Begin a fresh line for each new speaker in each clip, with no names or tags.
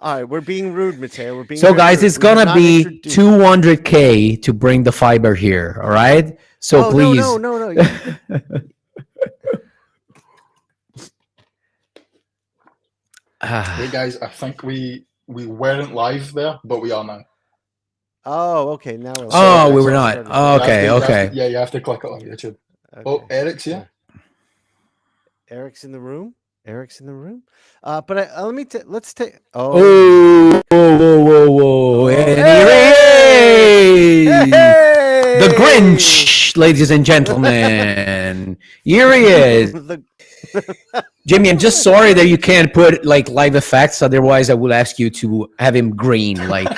All right, we're being rude, Mateo. We're being
So,
very
guys,
rude.
it's
We have
gonna
not
be
introduced.
200K to bring the fiber here. All right. So
Oh no.
please.
Hey guys, I think we weren't live there, but we are now.
Oh, okay. Now we're live.
Oh,
So
Okay,
we
so
were
I'll
not.
start it
Oh,
again.
okay. Okay.
you have to click it on YouTube. Oh,
Okay.
Eric's here.
Eric's in the room. Eric's in the room. But let's take. Oh
Oh,
no.
whoa, whoa, whoa, whoa.
Oh,
And here he
hey!
is. The
Hey!
Grinch, ladies and gentlemen. Here he is.
The-
Jimmy, I'm just sorry that you can't put like live effects. Otherwise, I would ask you to have him green. Like,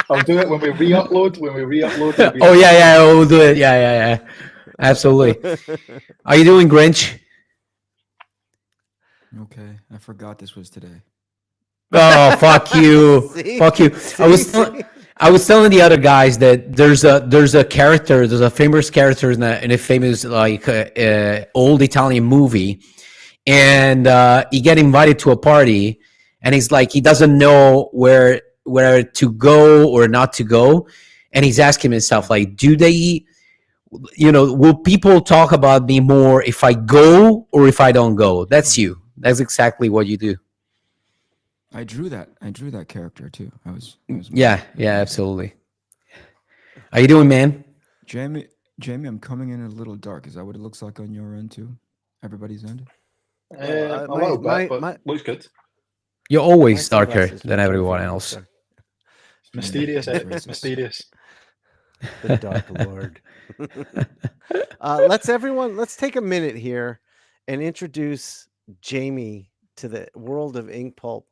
I'll do it when we re-upload. When we re-upload, it'll be
oh,
a
yeah,
different
yeah,
one.
we'll do it. Yeah, yeah, yeah. Absolutely. How you doing, Grinch?
Okay, I forgot this was today.
Oh, fuck you.
See?
Fuck you.
See?
I was telling the other guys that there's a famous character in a famous like old Italian movie, and he get invited to a party, and he's like he doesn't know where to go or not to go, and he's asking himself like, do they, will people talk about me more if I go or if I don't go? That's you. That's exactly what you do.
I drew that character too. I was
Yeah, absolutely. How you doing, man?
Jamie, I'm coming in a little dark. Is that what it looks like on your end too? Everybody's end?
A little bit, but looks good.
You're
my
always darker
sunglasses
than
were
everyone
very
else.
dark.
It's mysterious,
Yeah,
Eric. It's
racist.
mysterious.
The Dark Lord. Let's take a minute here and introduce Jamie to the world of Inkpulp,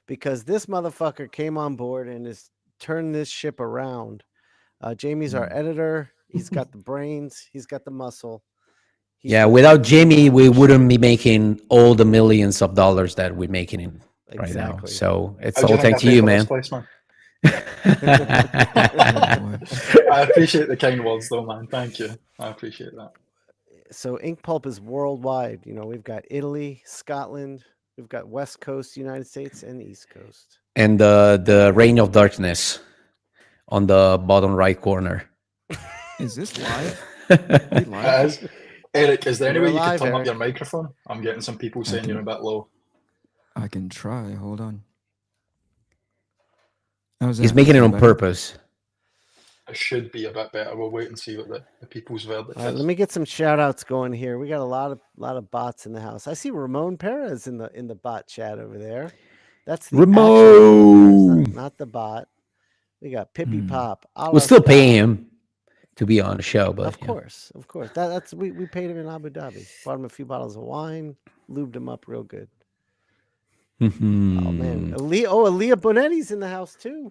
because this motherfucker came on board and has turned this ship around. Jamie's our editor. He's got the brains. He's got the muscle. He's
Yeah,
the
without
lead
Jamie,
on
we
the
wouldn't
show.
be making all the millions of dollars that we're making in right now.
Exactly.
So it's
How do
all
you think I
thanks to
pay
you,
for this
man.
place, man?
Oh boy.
I appreciate the kind words, though, man. Thank you. I appreciate that.
So Inkpulp is worldwide. We've got Italy, Scotland, we've got West Coast, United States, and East Coast.
And the Reign of Darkness on the bottom right corner.
Is this live? We
It
live?
is. Eric, is there any
You're
way you could
alive,
turn up
Eric.
your microphone? I'm getting some people saying you're a bit low.
I can try. Hold on. How's
He's
that?
making it on
Better?
purpose.
It should be a bit better. We'll wait and see what the people's verdict
All right,
is.
let me get some shout outs going here. We got a lot of bots in the house. I see Ramon Perez in the bot chat over there. That's the actual
Ramon!
Perez, not the bot. We got Pippi Pop.
We'll still pay him to be on the show, but
Of course. That's we paid him in Abu Dhabi. Bought him a few bottles of wine, lubed him up real good. Oh man, Aaliyah Bonetti's in the house too.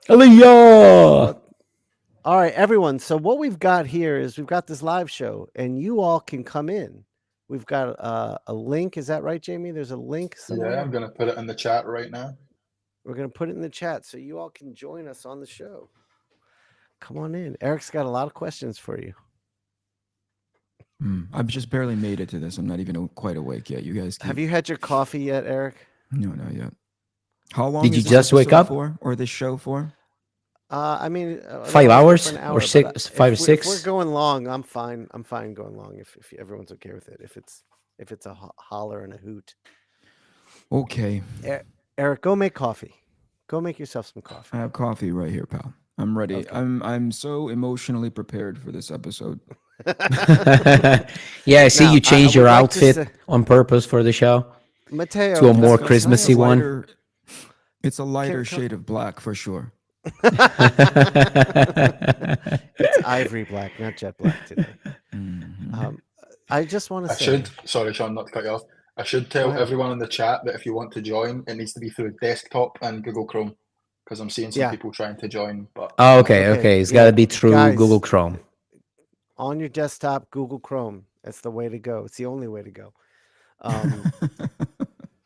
Aaliyah!
All right, everyone. So what we've got here is we've got this live show, and you all can come in. We've got a link. Is that right, Jamie? There's a link somewhere.
Yeah, I'm going to put it in the chat right now.
We're going to put it in the chat so you all can join us on the show. Come on in. Eric's got a lot of questions for you.
I've just barely made it to this. I'm not even quite awake yet. You guys
Have you had your coffee yet, Eric?
No, not yet. How long
Did you
is this
just wake
episode
up?
for, or this show for?
I mean,
5 hours
for an
or
but
six, 5 or
if
6.
we're going long, I'm fine. I'm fine going long if everyone's okay with it. If it's a holler and a hoot.
Okay.
Eric, go make coffee. Go make yourself some coffee.
I have coffee right here, pal. I'm ready.
Okay.
I'm so emotionally prepared for this episode.
Yeah, I see
Now,
you changed
I
your
would like to
outfit
say-
on purpose for the show
Mateo,
to a more
It's a
Christmassy one.
lighter- It's a lighter
Can-
shade of black for sure.
It's ivory black, not jet black today. I just want to say,
Sorry, Sean, not to cut you off. I should
Go
tell
ahead.
everyone in the chat that if you want to join, it needs to be through desktop and Google Chrome, because I'm seeing some
Yeah.
people trying to join. But
Oh, okay.
Okay,
It's got to
yeah,
be through
guys.
Google Chrome.
on your desktop, Google Chrome. That's the way to go. It's the only way to go.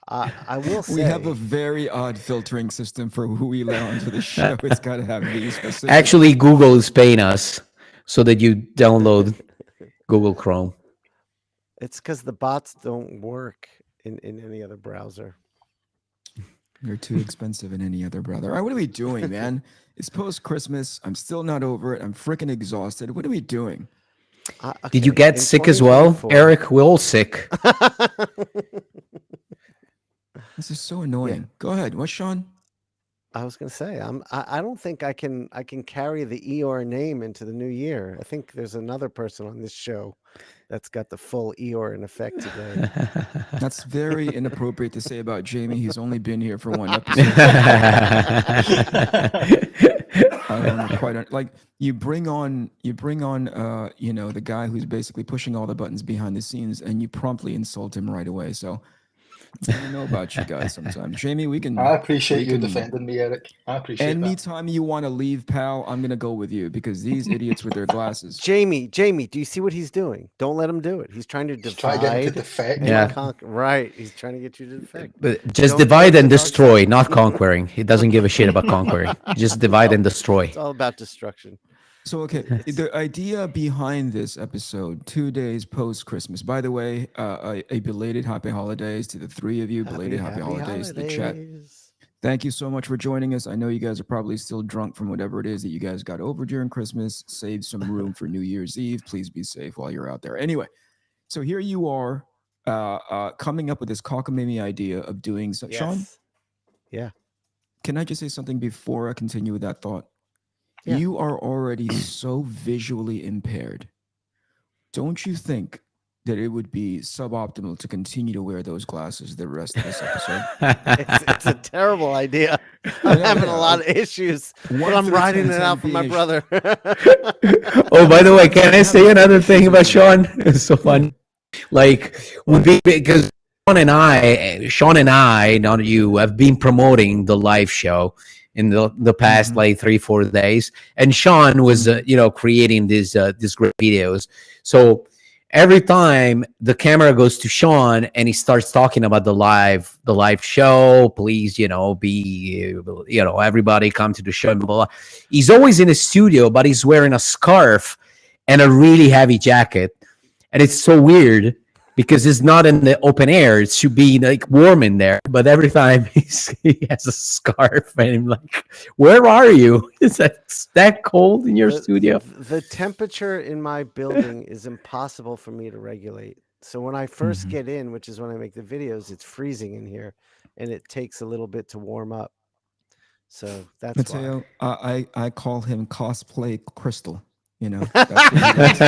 I will say
We have a very odd filtering system for who we let onto the show. It's got to have these specific.
Actually, Google is paying us so that you download Google Chrome.
it's because the bots don't work in any other browser.
You're too expensive in any other brother. All right, what are we doing, man? It's post-Christmas. I'm still not over it. I'm freaking exhausted. What are we doing?
Did you
Okay,
get
in
sick as well,
2024
Eric? We're all sick.
This is so annoying. Go ahead. What's Sean?
I was gonna say I don't think I can carry the Eeyore name into the new year. I think there's another person on this show that's got the full Eeyore in effect today.
That's very inappropriate to say about Jamie. He's only been here for one episode. I don't quite like you bring on the guy who's basically pushing all the buttons behind the scenes, and you promptly insult him right away. So I don't know about you guys sometimes. Jamie, we can.
I appreciate you
can-
defending me, Eric. I appreciate that.
Anytime you want to leave, pal, I'm gonna go with you because these idiots with their glasses.
Jamie, do you see what he's doing? Don't let him do it. He's trying to
Just try to get him to
divide
defect.
and
Yeah.
conquer. Right, he's trying to get you to defect.
But just
Don't
divide
go
and
to the dark
destroy,
side.
not conquering. He doesn't give a shit about conquering. Just divide and destroy.
It's all about destruction.
So, okay, the idea behind this episode, 2 days post-Christmas. By the way, a belated happy holidays to the three of you. Belated happy holidays to the chat.
holidays.
Thank you so much for joining us. I know you guys are probably still drunk from whatever it is that you guys got over during Christmas. Save some room for New Year's Eve. Please be safe while you're out there. Anyway, so here you are coming up with this cockamamie idea of doing so. Sean,
Yes. Yeah.
can I just say something before I continue with that thought?
Yeah.
You are already so visually impaired. Don't you think that it would be suboptimal to continue to wear those glasses the rest of this episode?
It's a terrible idea. I'm
Yeah,
having
yeah.
a lot of issues,
One
but I'm
for the
riding
10,
it
10
out for my
being a-
brother.
Oh, by the way, can I say another thing about Sean? It's so funny. Like, would be because Sean and I, not you, have been promoting the live show in the past like 3-4 days, and Sean was creating these great videos. So every time the camera goes to Sean and he starts talking about the live show, please, be, everybody come to the show, blah, blah, blah. He's always in a studio, but he's wearing a scarf and a really heavy jacket. And it's so weird because it's not in the open air. It should be like warm in there. But every time he has a scarf and I'm like, where are you? Is that cold in your studio?
The temperature in my building is impossible for me to regulate. So when I first get in, which is when I make the videos, it's freezing in here and it takes a little bit to warm up. So that's
Mateo,
why.
I call him cosplay Crystal. That's what that's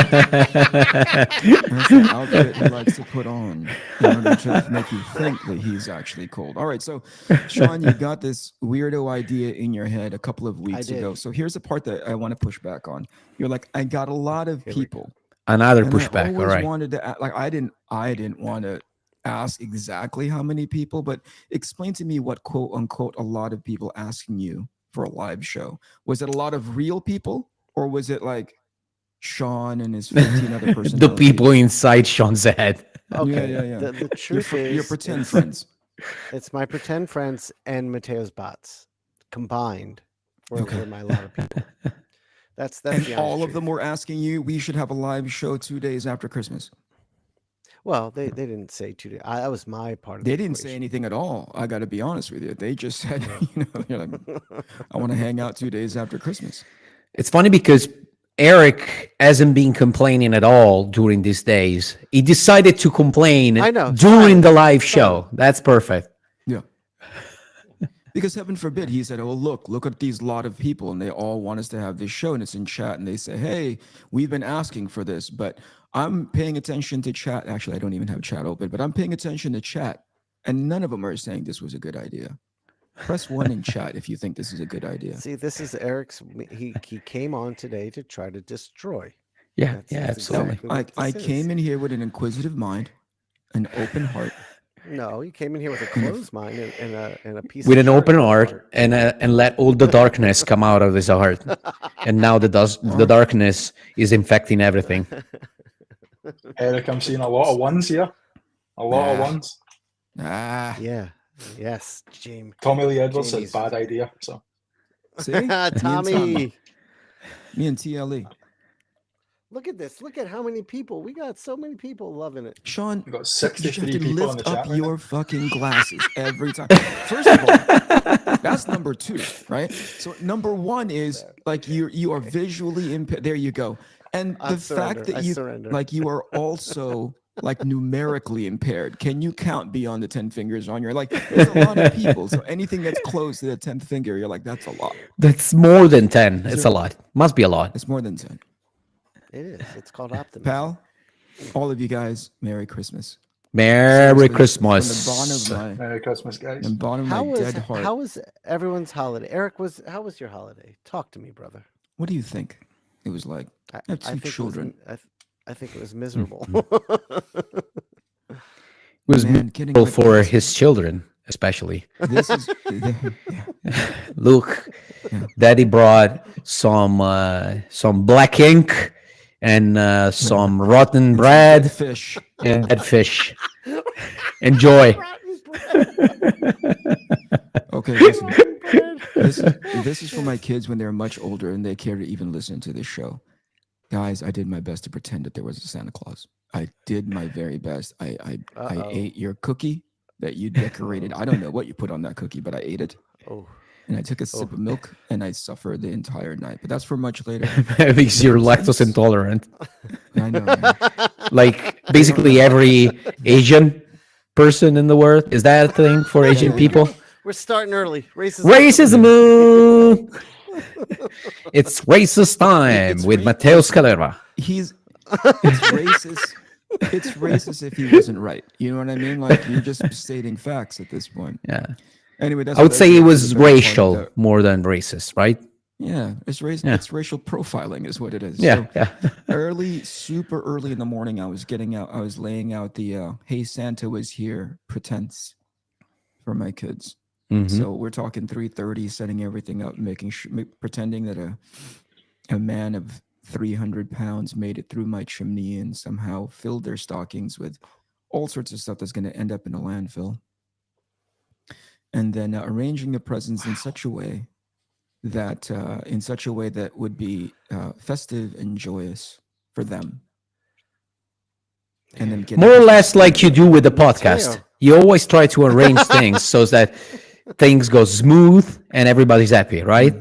the outfit he likes to put on in order to make you think that he's actually cold. All right, so Sean, you got this weirdo idea in your head a couple of weeks
did.
ago. So here's the part that I want to push back on. You're like, I got a lot of
Here we go.
people.
Another
And I
pushback. All
always
right.
wanted to like I didn't want to ask exactly how many people, but explain to me what quote unquote a lot of people asking you for a live show. Was it a lot of real people, or was it like Sean and his 15 other personalities?
The people inside Sean's head.
Okay.
Yeah.
The truth
your
is,
pretend friends.
It's my pretend friends and Mateo's bots combined for my lot of people. That's
And
the honest
all of
truth.
them were asking you, we should have a live show 2 days after Christmas.
Well, they didn't say 2 days. That was my part of
They
the
didn't say
equation.
anything at all. I got to be honest with you. They just said, you're like, I want to hang out 2 days after Christmas.
It's funny because Eric hasn't been complaining at all during these days. He decided to complain
I know,
during the live
fine.
show. That's perfect.
Yeah. Because heaven forbid, he said, oh, look at these lot of people, and they all want us to have this show, and it's in chat, and they say, hey, we've been asking for this, but I'm paying attention to chat. Actually, I don't even have chat open, but I'm paying attention to chat, and none of them are saying this was a good idea. Press 1 in chat if you think this is a good idea.
See, this is Eric's. He came on today to try to destroy.
Yeah,
That's
absolutely.
exactly what
I
this
came
is.
in here with an inquisitive mind, an open heart.
No, you came in here with a closed mind and a piece
With
of
an
shirt
open
in your
heart and let all the darkness come out of his heart. And now the darkness is infecting everything.
Eric, I'm seeing a lot of ones here. A lot of
Nah.
ones.
Ah,
Yeah. Yes, James.
Tommy Lee Edwards said
Jamie's-
bad idea. So
see? Me and
Tommy.
Me and TLE.
Look at this. Look at how many people. We got so many people loving it.
Sean,
we've got
you have
63
to
people in
lift
the
up
chat right now.
your fucking glasses every time. First of all, that's number 2, right? So number 1 is like you are visually impaired. There you go. And the fact that you are also like numerically impaired. Can you count beyond the 10 fingers on your, like, there's a lot of people. So anything that's close to the 10th finger, you're like, that's a lot.
That's more than 10. It's a lot. Must be a lot.
It's more than 10.
It is. It's called optimism.
Pal, all of you guys, Merry Christmas.
Merry Christmas.
From the bottom of my,
Merry Christmas, guys.
and bottom of my dead heart.
How was everyone's holiday? Eric, how was your holiday? Talk to me, brother.
What do you think it was like? I have 2 children.
I think it was miserable.
It was
Man, kidding
miserable
with
for
this.
his children, especially.
This is
Look,
Yeah.
Daddy brought some black ink and some rotten bread
fish.
and dead fish. Enjoy.
Okay, listen. This is for my kids when they're much older and they care to even listen to this show. Guys, I did my best to pretend that there was a Santa Claus. I did my very best. I ate your cookie that you decorated. I don't know what you put on that cookie, but I ate it.
Oh.
And I took a sip of milk and I suffered the entire night. But that's for much later.
Because you're lactose intolerant.
I know. Man.
Like basically every Asian person in the world. Is that a thing for Asian people?
We're starting early.
Racism. It's racist time
It's
with Matteo Scalera.
It's racist. It's racist if he wasn't right. You know what I mean? Like, you're just stating facts at this point.
Yeah.
Anyway, that's
I would
what
say
did
it
for
was
the better part of
racial
that.
more than racist, right?
Yeah, it's race.
Yeah.
It's racial profiling, is what it is.
Yeah.
So super early in the morning, I was laying out the "Hey, Santa was here" pretense for my kids.
Mhm.
So we're talking 3:30, setting everything up, pretending that a man of 300 pounds made it through my chimney and somehow filled their stockings with all sorts of stuff that's going to end up in a landfill. And then arranging the presents in such a way that would be festive and joyous for them. And then
More or less like you do with the podcast.
Mateo.
You always try to arrange things so that things go smooth and everybody's happy, right?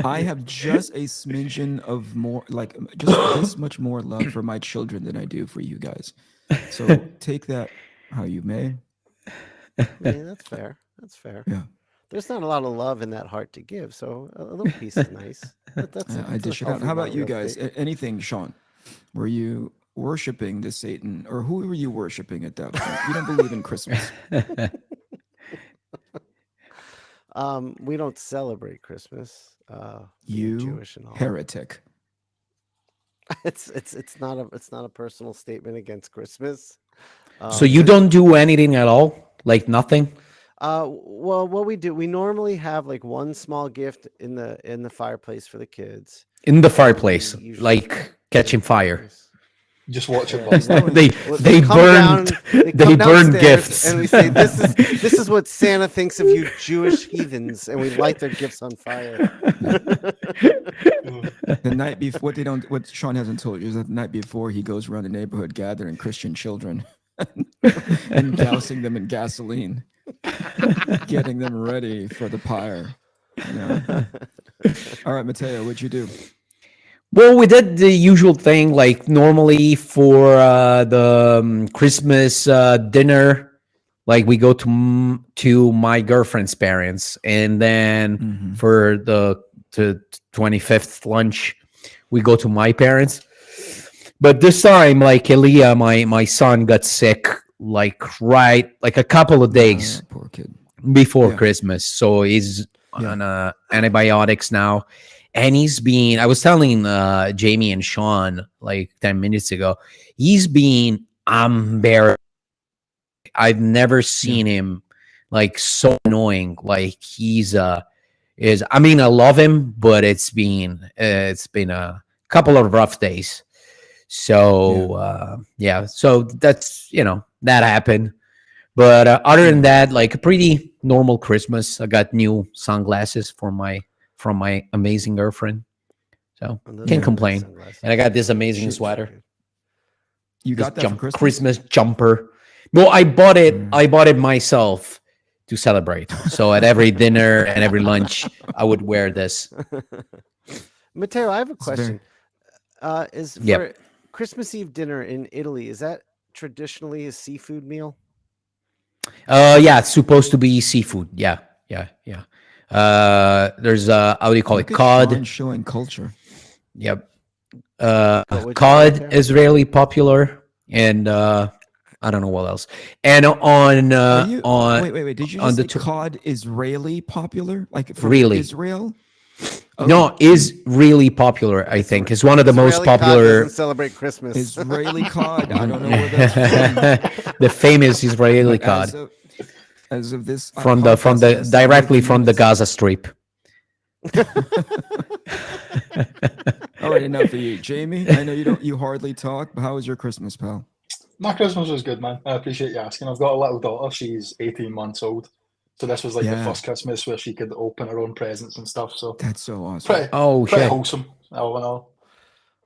I have just a smidgen of more, like just this much more love for my children than I do for you guys. So take that how you may.
Yeah, that's fair. That's fair.
Yeah.
There's not a lot of love in that heart to give, so a little piece is nice.
I dish it out. How about you guys? Anything, Sean? Were you worshiping the Satan, or who were you worshiping at that point? You don't believe in Christmas.
We don't celebrate Christmas.
You
Jewish and all.
heretic.
It's not a personal statement against Christmas.
So you don't do anything at all? Like nothing?
Well, what we do, we normally have like one small gift in the fireplace for the kids.
In the fireplace,
Usually-
like catching fire.
Just watch it
Yeah.
burn.
They
come
burned
down-
they
come
burned
downstairs
gifts.
and we say this is what Santa thinks of you Jewish heathens, and we light their gifts on fire.
The night before, what Sean hasn't told you is that the night before he goes around the neighborhood gathering Christian children and dousing them in gasoline, getting them ready for the pyre. Yeah. All right, Mateo, what'd you do?
Well, we did the usual thing, like normally for the Christmas dinner, like we go to my girlfriend's parents, and then for the 25th lunch, we go to my parents. But this time, like Elia, my son got sick, like a couple of days
Poor kid.
before
Yeah.
Christmas, so he's
Yeah.
on antibiotics now. And I was telling Jamie and Sean like 10 minutes ago, he's been unbearable. I've never seen him like so annoying. Like I love him, but it's been a couple of rough days. So so that's, that happened. But other than that, like a pretty normal Christmas. I got new sunglasses from my amazing girlfriend, so
And those
can't
are
complain.
sunglasses.
And I got this amazing
Shoot,
sweater,
You
this
got that for Christmas?
Christmas jumper. Well, I bought it myself to celebrate. So at every dinner and every lunch, I would wear this.
Mateo, I have a
It's very-
question. Is for
Yep.
Christmas Eve dinner in Italy, is that traditionally a seafood meal?
Yeah, it's supposed to be seafood. Yeah. There's how do you call it?
Look at
Cod.
Sean showing culture.
Yep.
What would you
Cod
say, Tara?
is really popular, and I don't know what else. And on
Are you,
on
wait. Did you
on
just
the
say
tr-
cod Israeli popular? Like from
Really?
Israel?
no is really popular. I think it's one of the most
Israeli cod
popular.
doesn't celebrate Christmas.
Israeli cod. I don't know where that's from.
The famous Israeli
But
cod
as of this
from
podcast,
the
yes,
directly
I'm
from the
convinced.
Gaza Strip.
All right, enough of you, Jamie. I know you hardly talk, but how was your Christmas, pal?
My Christmas was good, man. I appreciate you asking. I've got a little daughter. She's 18 months old. So this was like the
Yeah.
first Christmas where she could open her own presents and stuff. So
That's so awesome.
pretty,
Oh
pretty
shit!
wholesome, all in all.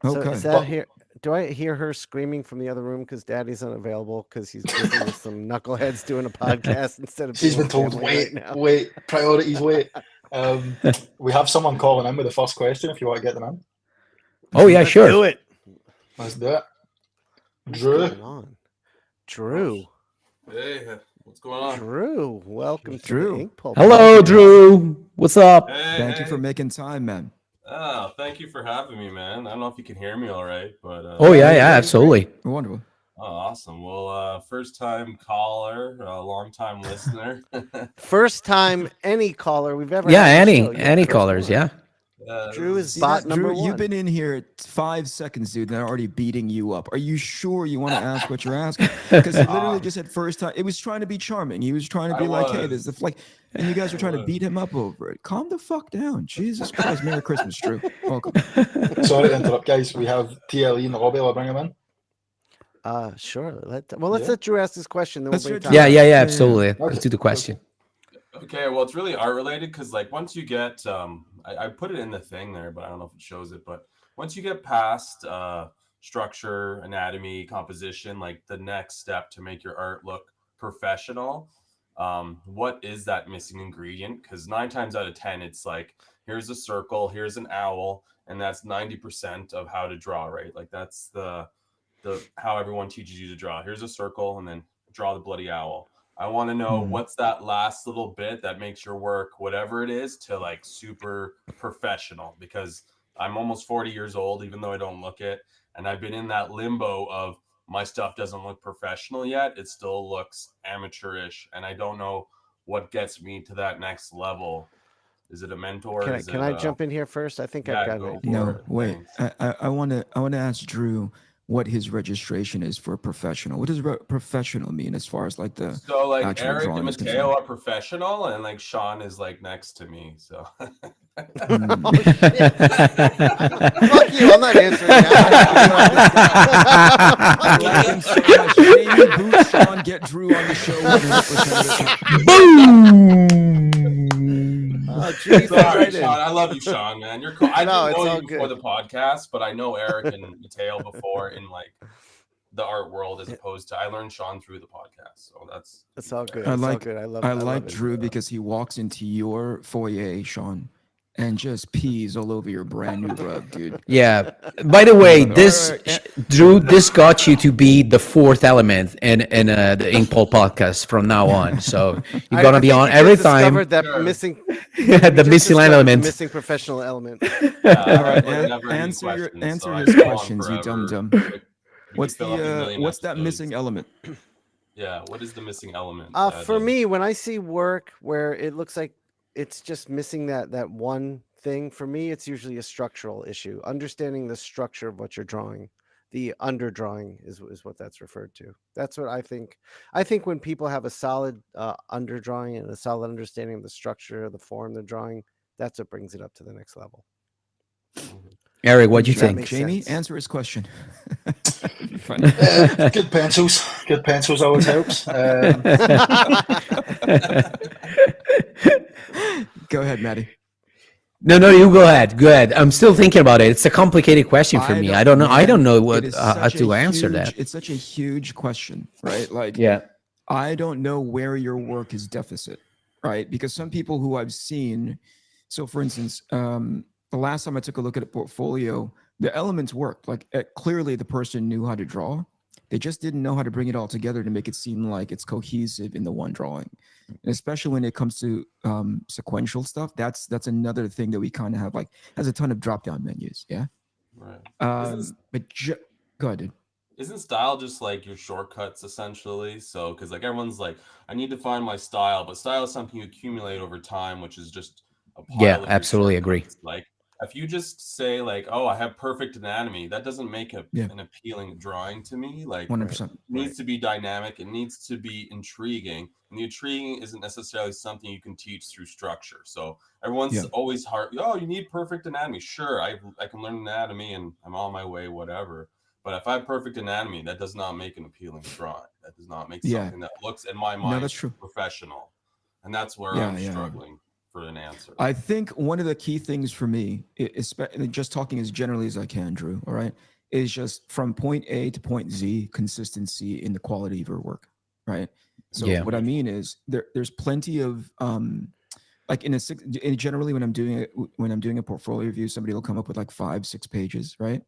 So
Okay.
is that
But-
here? Do I hear her screaming from the other room because Daddy's unavailable because he's busy with some knuckleheads doing a podcast instead of
She's
being
been
with
told,
family
wait,
right now?
wait, priorities, wait. We have someone calling in with the first question if you want to get them in.
Oh yeah,
Let's
sure.
do it.
Let's do it.
What's
Drew.
going on? Drew.
Hey, what's going on?
Drew, welcome
Drew.
to the Inkpulp.
Hello, Drew. What's up?
Hey,
Thank you
hey.
for making time, man.
Oh, thank you for having me, man. I don't know if you can hear me all right, but
Oh yeah, absolutely.
Wonderful.
Oh, awesome. Well, first time caller, long time listener.
First time any caller we've ever
Yeah,
had on the show. You're the
any
first
callers.
one.
Yeah.
Drew is
See
bot
that,
number
Drew,
one.
you've been in here 5 seconds, dude, and they're already beating you up. Are you sure you want to ask what you're asking? Because he literally just said first time. It was trying to be charming. He was trying to be
I
like, hey,
was.
there's the flag. And you guys were trying to
was.
beat him up over it. Calm the fuck down. Jesus Christ. Merry Christmas, Drew. Welcome.
Sorry to interrupt, guys. We have TLE in the lobby. I'll bring him in.
Sure. Let's
Yeah.
let Drew ask this question. Then
Let's
we'll bring
hear
Tom
Yeah,
in.
yeah, absolutely. Let's do the
Okay.
question.
Okay, well, it's really art related because, like, once you get, I put it in the thing there, but I don't know if it shows it. But once you get past structure, anatomy, composition, like the next step to make your art look professional, what is that missing ingredient? Because 9 times out of 10, it's like, here's a circle, here's an owl, and that's 90% of how to draw, right? Like that's the how everyone teaches you to draw. Here's a circle, and then draw the bloody owl. I want to know what's that last little bit that makes your work, whatever it is, to like super professional, because I'm almost 40 years old, even though I don't look it. And I've been in that limbo of my stuff doesn't look professional yet. It still looks amateurish. And I don't know what gets me to that next level. Is it a mentor?
Can I jump in here first? I think I've got an
go
idea.
for
No,
it.
wait.
Thanks.
I want to ask Drew what his registration is for professional. What does professional mean as far as like the
So like
actual
Eric
drawing
and
is
Mateo
concerned?
are professional, and like Sean is like next to me. So
Oh, shit. Fuck you! I'm not answering
I
that.
like him so much. Jamie, boot Sean, get Drew on the show.
Oh, Drew,
sorry,
right in.
Sean. I love you, Sean, man. You're cool. I
No,
didn't
it's
know
all
you before
good.
the podcast, but I know Eric and Mateo before in like the art world, as opposed to I learned Sean through the podcast. So that's
It's all good.
I
It's all
like
good. I love.
I
love
like
it.
Drew because he walks into your foyer, Sean, and just pees all over your brand new rug, dude.
Yeah. By the way,
All
this
right.
Drew, this got you to be the 4th element in the Inkpulp podcast from now on. So you're
I
gonna be
think
on
you
every
just
time.
discovered that
Sure.
missing.
The missing element.
Missing professional element.
yeah,
All right,
like, never ending
answer your
questions,
answer
so I
his
could go on
questions, you
forever.
dum dum.
You could
What's
fill up a million
what's that
episodes.
missing element?
Yeah, what is the missing element?
For me, when I see work where it looks like it's just missing that one thing, for me, it's usually a structural issue. Understanding the structure of what you're drawing, the underdrawing is what that's referred to. That's what I think. I think when people have a solid underdrawing and a solid understanding of the structure, the form they're drawing, that's what brings it up to the next level.
Eric, what do you
That
think?
makes
Jamie,
sense.
answer his question. Funny.
Good pencils. Good pencils always helps.
Go ahead, Maddie.
No, you go ahead. Go ahead. I'm still thinking about it. It's a complicated question for me. I don't know. I don't know
man,
what
it is
how
such
to
a
answer
huge-
that.
It's such a huge question, right? Like,
Yeah.
I don't know where your work is deficit. right? Because some people who I've seen, so for instance, the last time I took a look at a portfolio, the elements worked. Like clearly the person knew how to draw. They just didn't know how to bring it all together to make it seem like it's cohesive in the one drawing. And especially when it comes to sequential stuff, that's another thing that we kind of have, like, has a ton of drop down menus. Yeah.
Right.
But go ahead, dude.
Isn't style just like your shortcuts essentially? So, because like everyone's like, I need to find my style, but style is something you accumulate over time, which is just a pile
Yeah,
of your
absolutely agree.
shortcuts. Like, if you just say like, oh, I have perfect anatomy, that doesn't make an appealing drawing to me. Like,
100%.
it needs to be dynamic. It needs to be intriguing, and the intriguing isn't necessarily something you can teach through structure. So everyone's always hard. Oh, you need perfect anatomy. Sure, I can learn anatomy, and I'm on my way. Whatever. But if I have perfect anatomy, that does not make an appealing drawing. That does not make something that looks, in my mind,
that's true.
Professional. And that's where I'm struggling for an answer.
I think one of the key things for me, just talking as generally as I can, Drew, all right, is just from point A to point Z, consistency in the quality of your work, right? So what I mean is there's plenty of like generally when I'm doing a portfolio review, somebody will come up with like 5-6 pages, right?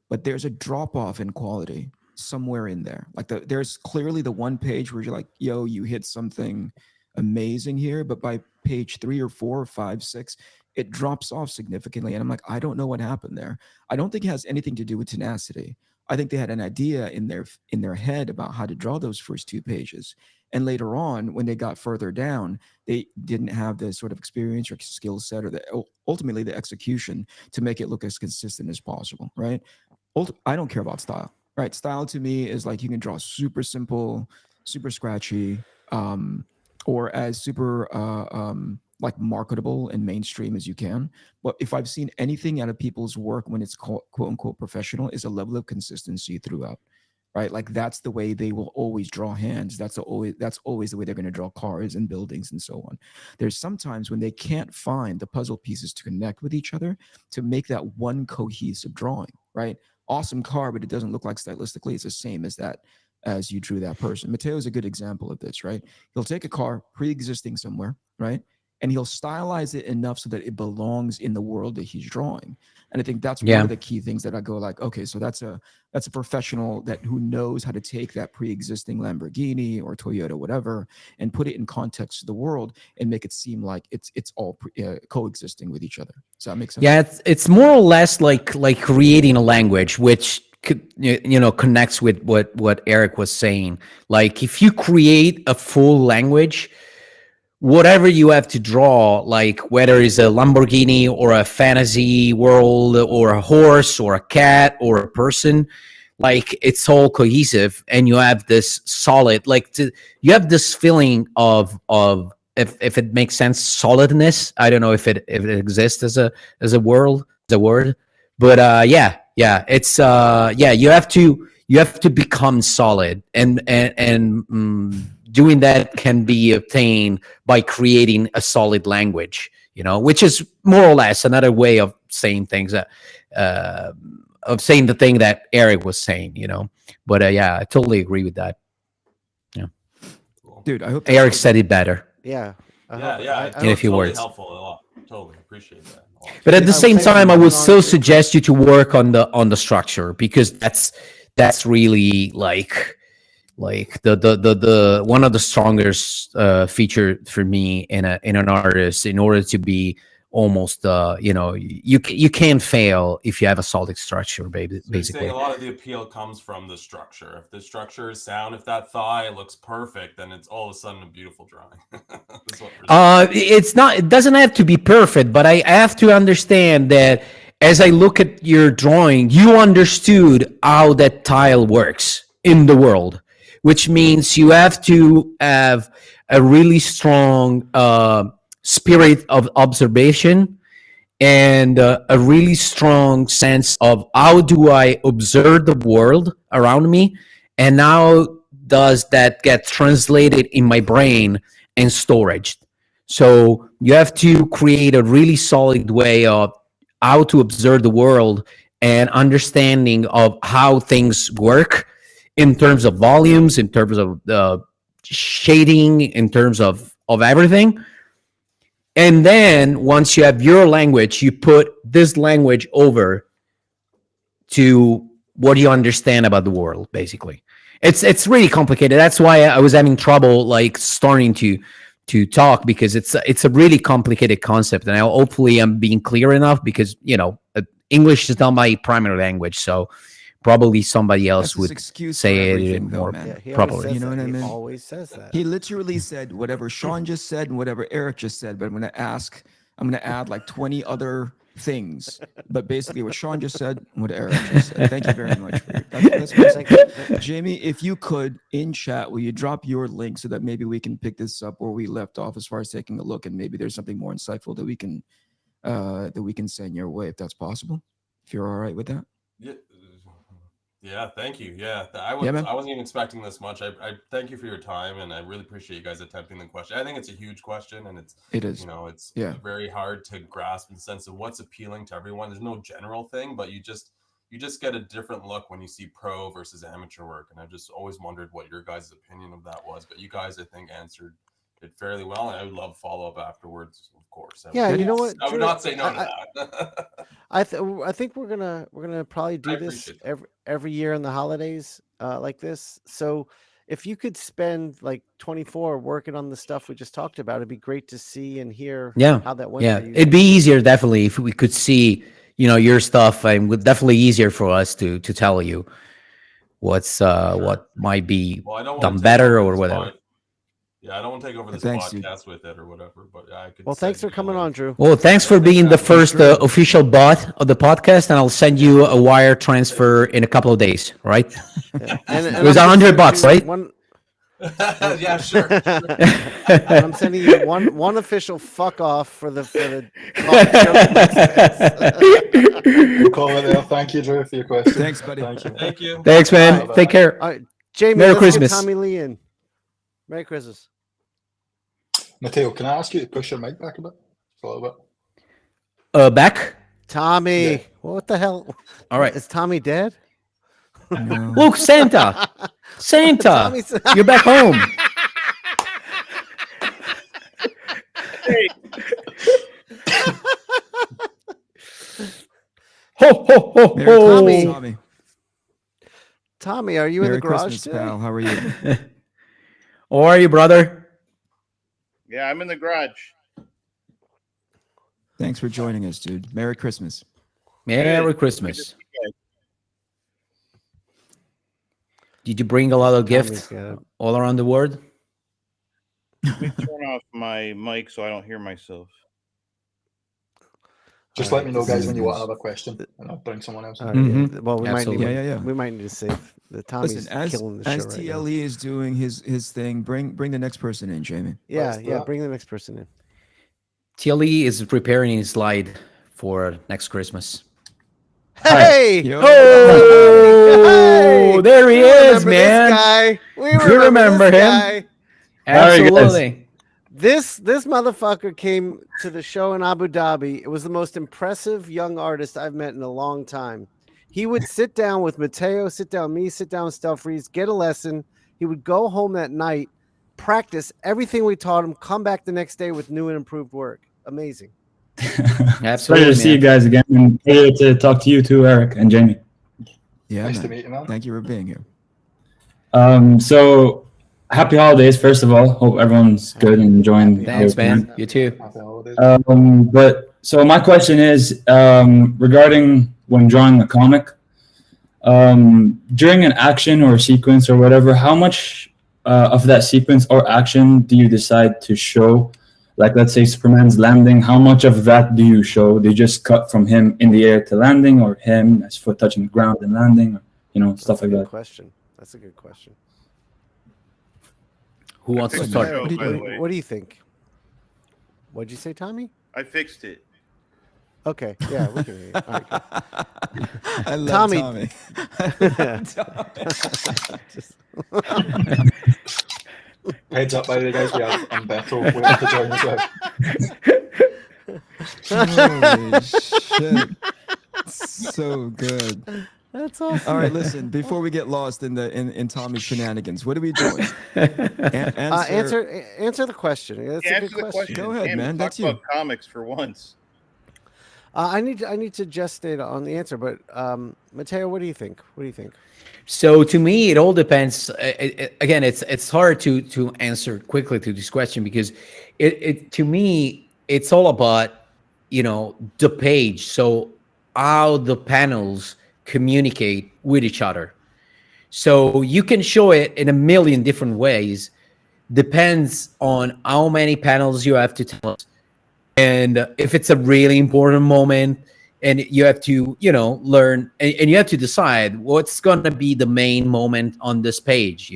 But there's a drop off in quality somewhere in there. Like there's clearly the one page where you're like, yo, you hit something amazing here, but by page 3 or 4 or 5, 6, it drops off significantly. And I'm like, I don't know what happened there. I don't think it has anything to do with tenacity. I think they had an idea in their head about how to draw those first 2 pages. And later on, when they got further down, they didn't have the sort of experience or skill set or ultimately the execution to make it look as consistent as possible, right? I don't care about style, right? Style to me is like you can draw super simple, super scratchy, or as super like marketable and mainstream as you can. But if I've seen anything out of people's work when it's quote unquote professional, is a level of consistency throughout, right? Like that's the way they will always draw hands. That's always the way they're going to draw cars and buildings and so on. There's sometimes when they can't find the puzzle pieces to connect with each other to make that one cohesive drawing, right? Awesome car, but it doesn't look like stylistically it's the same as you drew that person. Mateo is a good example of this, right? He'll take a car pre-existing somewhere, right? And he'll stylize it enough so that it belongs in the world that he's drawing. And I think that's one of the key things that I go like, okay, so that's a professional who knows how to take that pre-existing Lamborghini or Toyota, whatever, and put it in context to the world and make it seem like it's all coexisting with each other. Does that make sense?
Yeah, it's more or less like creating a language, which connects with what Eric was saying. Like if you create a full language, whatever you have to draw, like whether it's a Lamborghini or a fantasy world or a horse or a cat or a person, like it's all cohesive and you have this solid, you have this feeling of if it makes sense, solidness. I don't know if it exists as a word, but it's you have to become solid and doing that can be obtained by creating a solid language, which is more or less another way of saying things of saying the thing that Eric was saying, but I totally agree with that. Yeah.
Dude, I hope
Eric said it better.
Yeah.
In a few words.
Helpful a lot. Totally appreciate that.
But at the same time, I would still suggest you to work on the structure, because that's really like the one of the strongest feature for me in an artist, in order to be almost you can't fail if you have a solid structure, basically.
A lot of the appeal comes from the structure. If the structure is sound, if that thigh looks perfect, then it's all of a sudden a beautiful drawing.
It doesn't have to be perfect, but I have to understand that as I look at your drawing, you understood how that tile works in the world, which means you have to have a really strong spirit of observation and a really strong sense of how do I observe the world around me, and how does that get translated in my brain and storage. So you have to create a really solid way of how to observe the world and understanding of how things work in terms of volumes, in terms of shading, in terms of everything. And then once you have your language, you put this language over to what you understand about the world. Basically, it's really complicated. That's why I was having trouble like starting to talk, because it's a really complicated concept. And hopefully I'm being clear enough, because English is not my primary language, so probably somebody else
That's his
would
excuse for
say it
everything, though,
more
man.
Yeah, he
properly.
always says
You know
that.
what I
He
mean?
always says that.
He literally said whatever Sean just said and whatever Eric just said, but I'm going to add like 20 other things. But basically what Sean just said and what Eric just said. Thank you very much. That's great. Jamie, if you could, in chat, will you drop your link so that maybe we can pick this up where we left off as far as taking a look, and maybe there's something more insightful that we can send your way, if that's possible, if you're all right with that.
Yeah, thank you. Yeah,
man.
I wasn't even expecting this much. I thank you for your time, and I really appreciate you guys attempting the question. I think it's a huge question, and
It is.
It's
Yeah.
very hard to grasp in the sense of what's appealing to everyone. There's no general thing, but you just get a different look when you see pro versus amateur work, and I've just always wondered what your guys' opinion of that was. But you guys, I think, answered it fairly well, and I would love follow up afterwards, of course.
You know what?
I would
Drew,
not say no to that.
I think we're gonna probably do this
appreciate that.
every year in the holidays like this. So if you could spend like 24 working on the stuff we just talked about, it'd be great to see and hear how that went.
Yeah,
for you.
it'd be easier definitely if we could see your stuff, and would definitely easier for us to tell you what's what might be
Well, I don't
done
want to
better or whatever.
Yeah, I don't want to take over this
Thanks, dude.
podcast with it or whatever, but I could.
Well, thanks for
send you a
coming
link.
on, Drew.
Well, thanks for being the first official bot of the podcast, and I'll send you a wire transfer in a couple of days, right?
Yeah. And
It was
I'm
$100,
sending you
right?
Yeah, sure.
And I'm sending you one official fuck off for the
We'll call it there. Thank you, Drew, for your question.
Thanks, buddy.
Thank you.
Thank you.
Thanks, man.
Bye-bye.
Take care.
All right, Jamie,
Merry
let's
Christmas.
get Tommy Lee in. Merry Christmas.
Matteo, can I ask you to push your mic back a bit? Just a little bit.
Back.
Tommy,
Yeah.
what the hell?
All right.
Is Tommy dead?
No.
Look, Santa. Santa,
Tommy's-
you're back home. Ho ho ho
Merry
ho.
Tommy.
Tommy.
Tommy, are you in
Merry
the garage
Christmas,
today?
pal. How are you?
How are you, brother?
Yeah, I'm in the garage.
Thanks for joining us, dude. Merry Christmas.
Merry Christmas. Did you bring a lot of gifts
Tommy's got
all around the world?
Let me turn off my mic so I don't hear myself.
Just
All
let
right,
me know,
this
guys,
is-
when you want another question, and I'll bring someone else.
All
in.
right, Well, we
Absolutely.
might need,
Yeah.
we might need to save the Tommy's
Listen, as
killing the show right now.
TLE is doing his thing, bring the next person in, Jamie.
Yeah,
Let's do that.
bring the next person in.
TLE is preparing his slide for next Christmas.
Hey!
Yo.
Oh, there he
We
is,
remember
man.
This guy. We
remember
remember this
him.
guy.
Absolutely.
This motherfucker came to the show in Abu Dhabi. It was the most impressive young artist I've met in a long time. He would sit down with Mateo, sit down me, sit down with Stelfreeze, get a lesson. He would go home that night, practice everything we taught him, come back the next day with new and improved work. Amazing.
Absolutely.
Pleasure to see you
man.
guys again, and pleasure to talk to you too, Eric and Jamie.
Yeah,
Nice to
man.
meet you, man.
Thank you for being here.
So happy holidays, first of all. Hope everyone's good and enjoying.
Thanks,
their time.
man. You too.
Happy holidays.
But so my question is regarding when drawing a comic, during an action or sequence or whatever, how much of that sequence or action do you decide to show? Like, let's say Superman's landing, how much of that do you show? Do you just cut from him in the air to landing, or him as foot touching the ground and landing, or stuff like
Good
that?
question. That's a good question.
Who wants to
Fixed
start?
it,
What do you-
by the way.
What do you think? What'd you say, Tommy?
I fixed it.
Okay. Yeah, we can hear you. All right, good.
I love
Tommy.
Tommy.
Just-
Heads up, by the way, guys, we have Umberto waiting to join as well.
Holy shit. So good.
That's awesome.
All right, listen. Before we get lost in in Tommy's shenanigans, what are we doing?
Answer the question. That's a
Answer
good
the
question.
Go ahead,
Damn,
man.
talk
That's
about
you.
comics for once.
I need to gestate on the answer, but Mateo, what do you think? What do you think?
So to me, it all depends. Again, it's hard to answer quickly to this question because it to me it's all about the page. So how the panels communicate with each other. So you can show it in a million different ways. Depends on how many panels you have to tell us, and if it's a really important moment, and you have to learn, and you have to decide what's going to be the main moment on this page.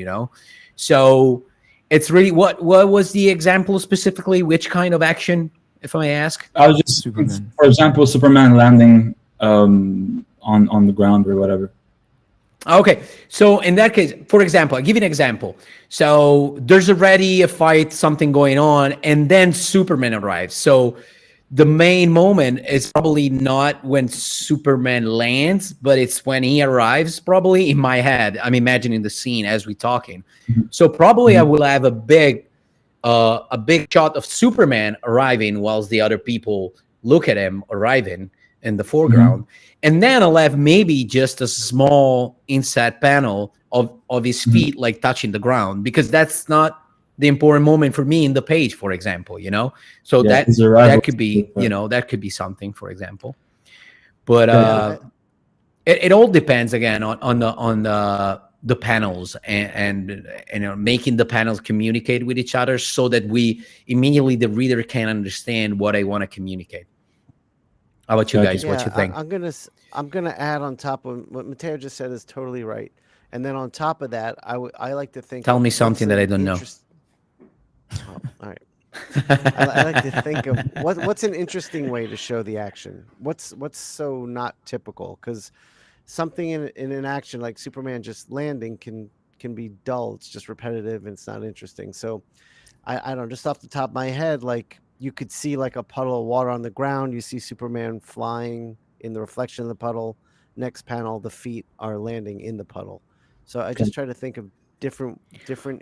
So it's really what was the example specifically, which kind of action, if I may ask?
I was just,
Superman.
for example, Superman landing on the ground or whatever.
Okay, so in that case, for example, I'll give you an example. So there's already a fight, something going on, and then Superman arrives. So the main moment is probably not when Superman lands, but it's when he arrives, probably in my head. I'm imagining the scene as we're talking. So probably I will have a big shot of Superman arriving whilst the other people look at him arriving in the foreground. And then I'll have maybe just a small inset panel of his feet like touching the ground, because that's not the important moment for me in the page, for example, So that could be, that could be something, for example. But it all depends again on the panels and making the panels communicate with each other so that we immediately, the reader, can understand what I want to communicate. How about you guys? What you think?
I'm gonna add on top of what Mateo just said is totally right, and then on top of that, I like to think.
Tell me something that I don't know.
Oh, all right. I like to think of what's an interesting way to show the action. What's so not typical, because something in an action like Superman just landing can be dull. It's just repetitive and it's not interesting. So I don't know, just off the top of my head, like you could see like a puddle of water on the ground. You see Superman flying in the reflection of the puddle. Next panel, the feet are landing in the puddle. So I just try to think of different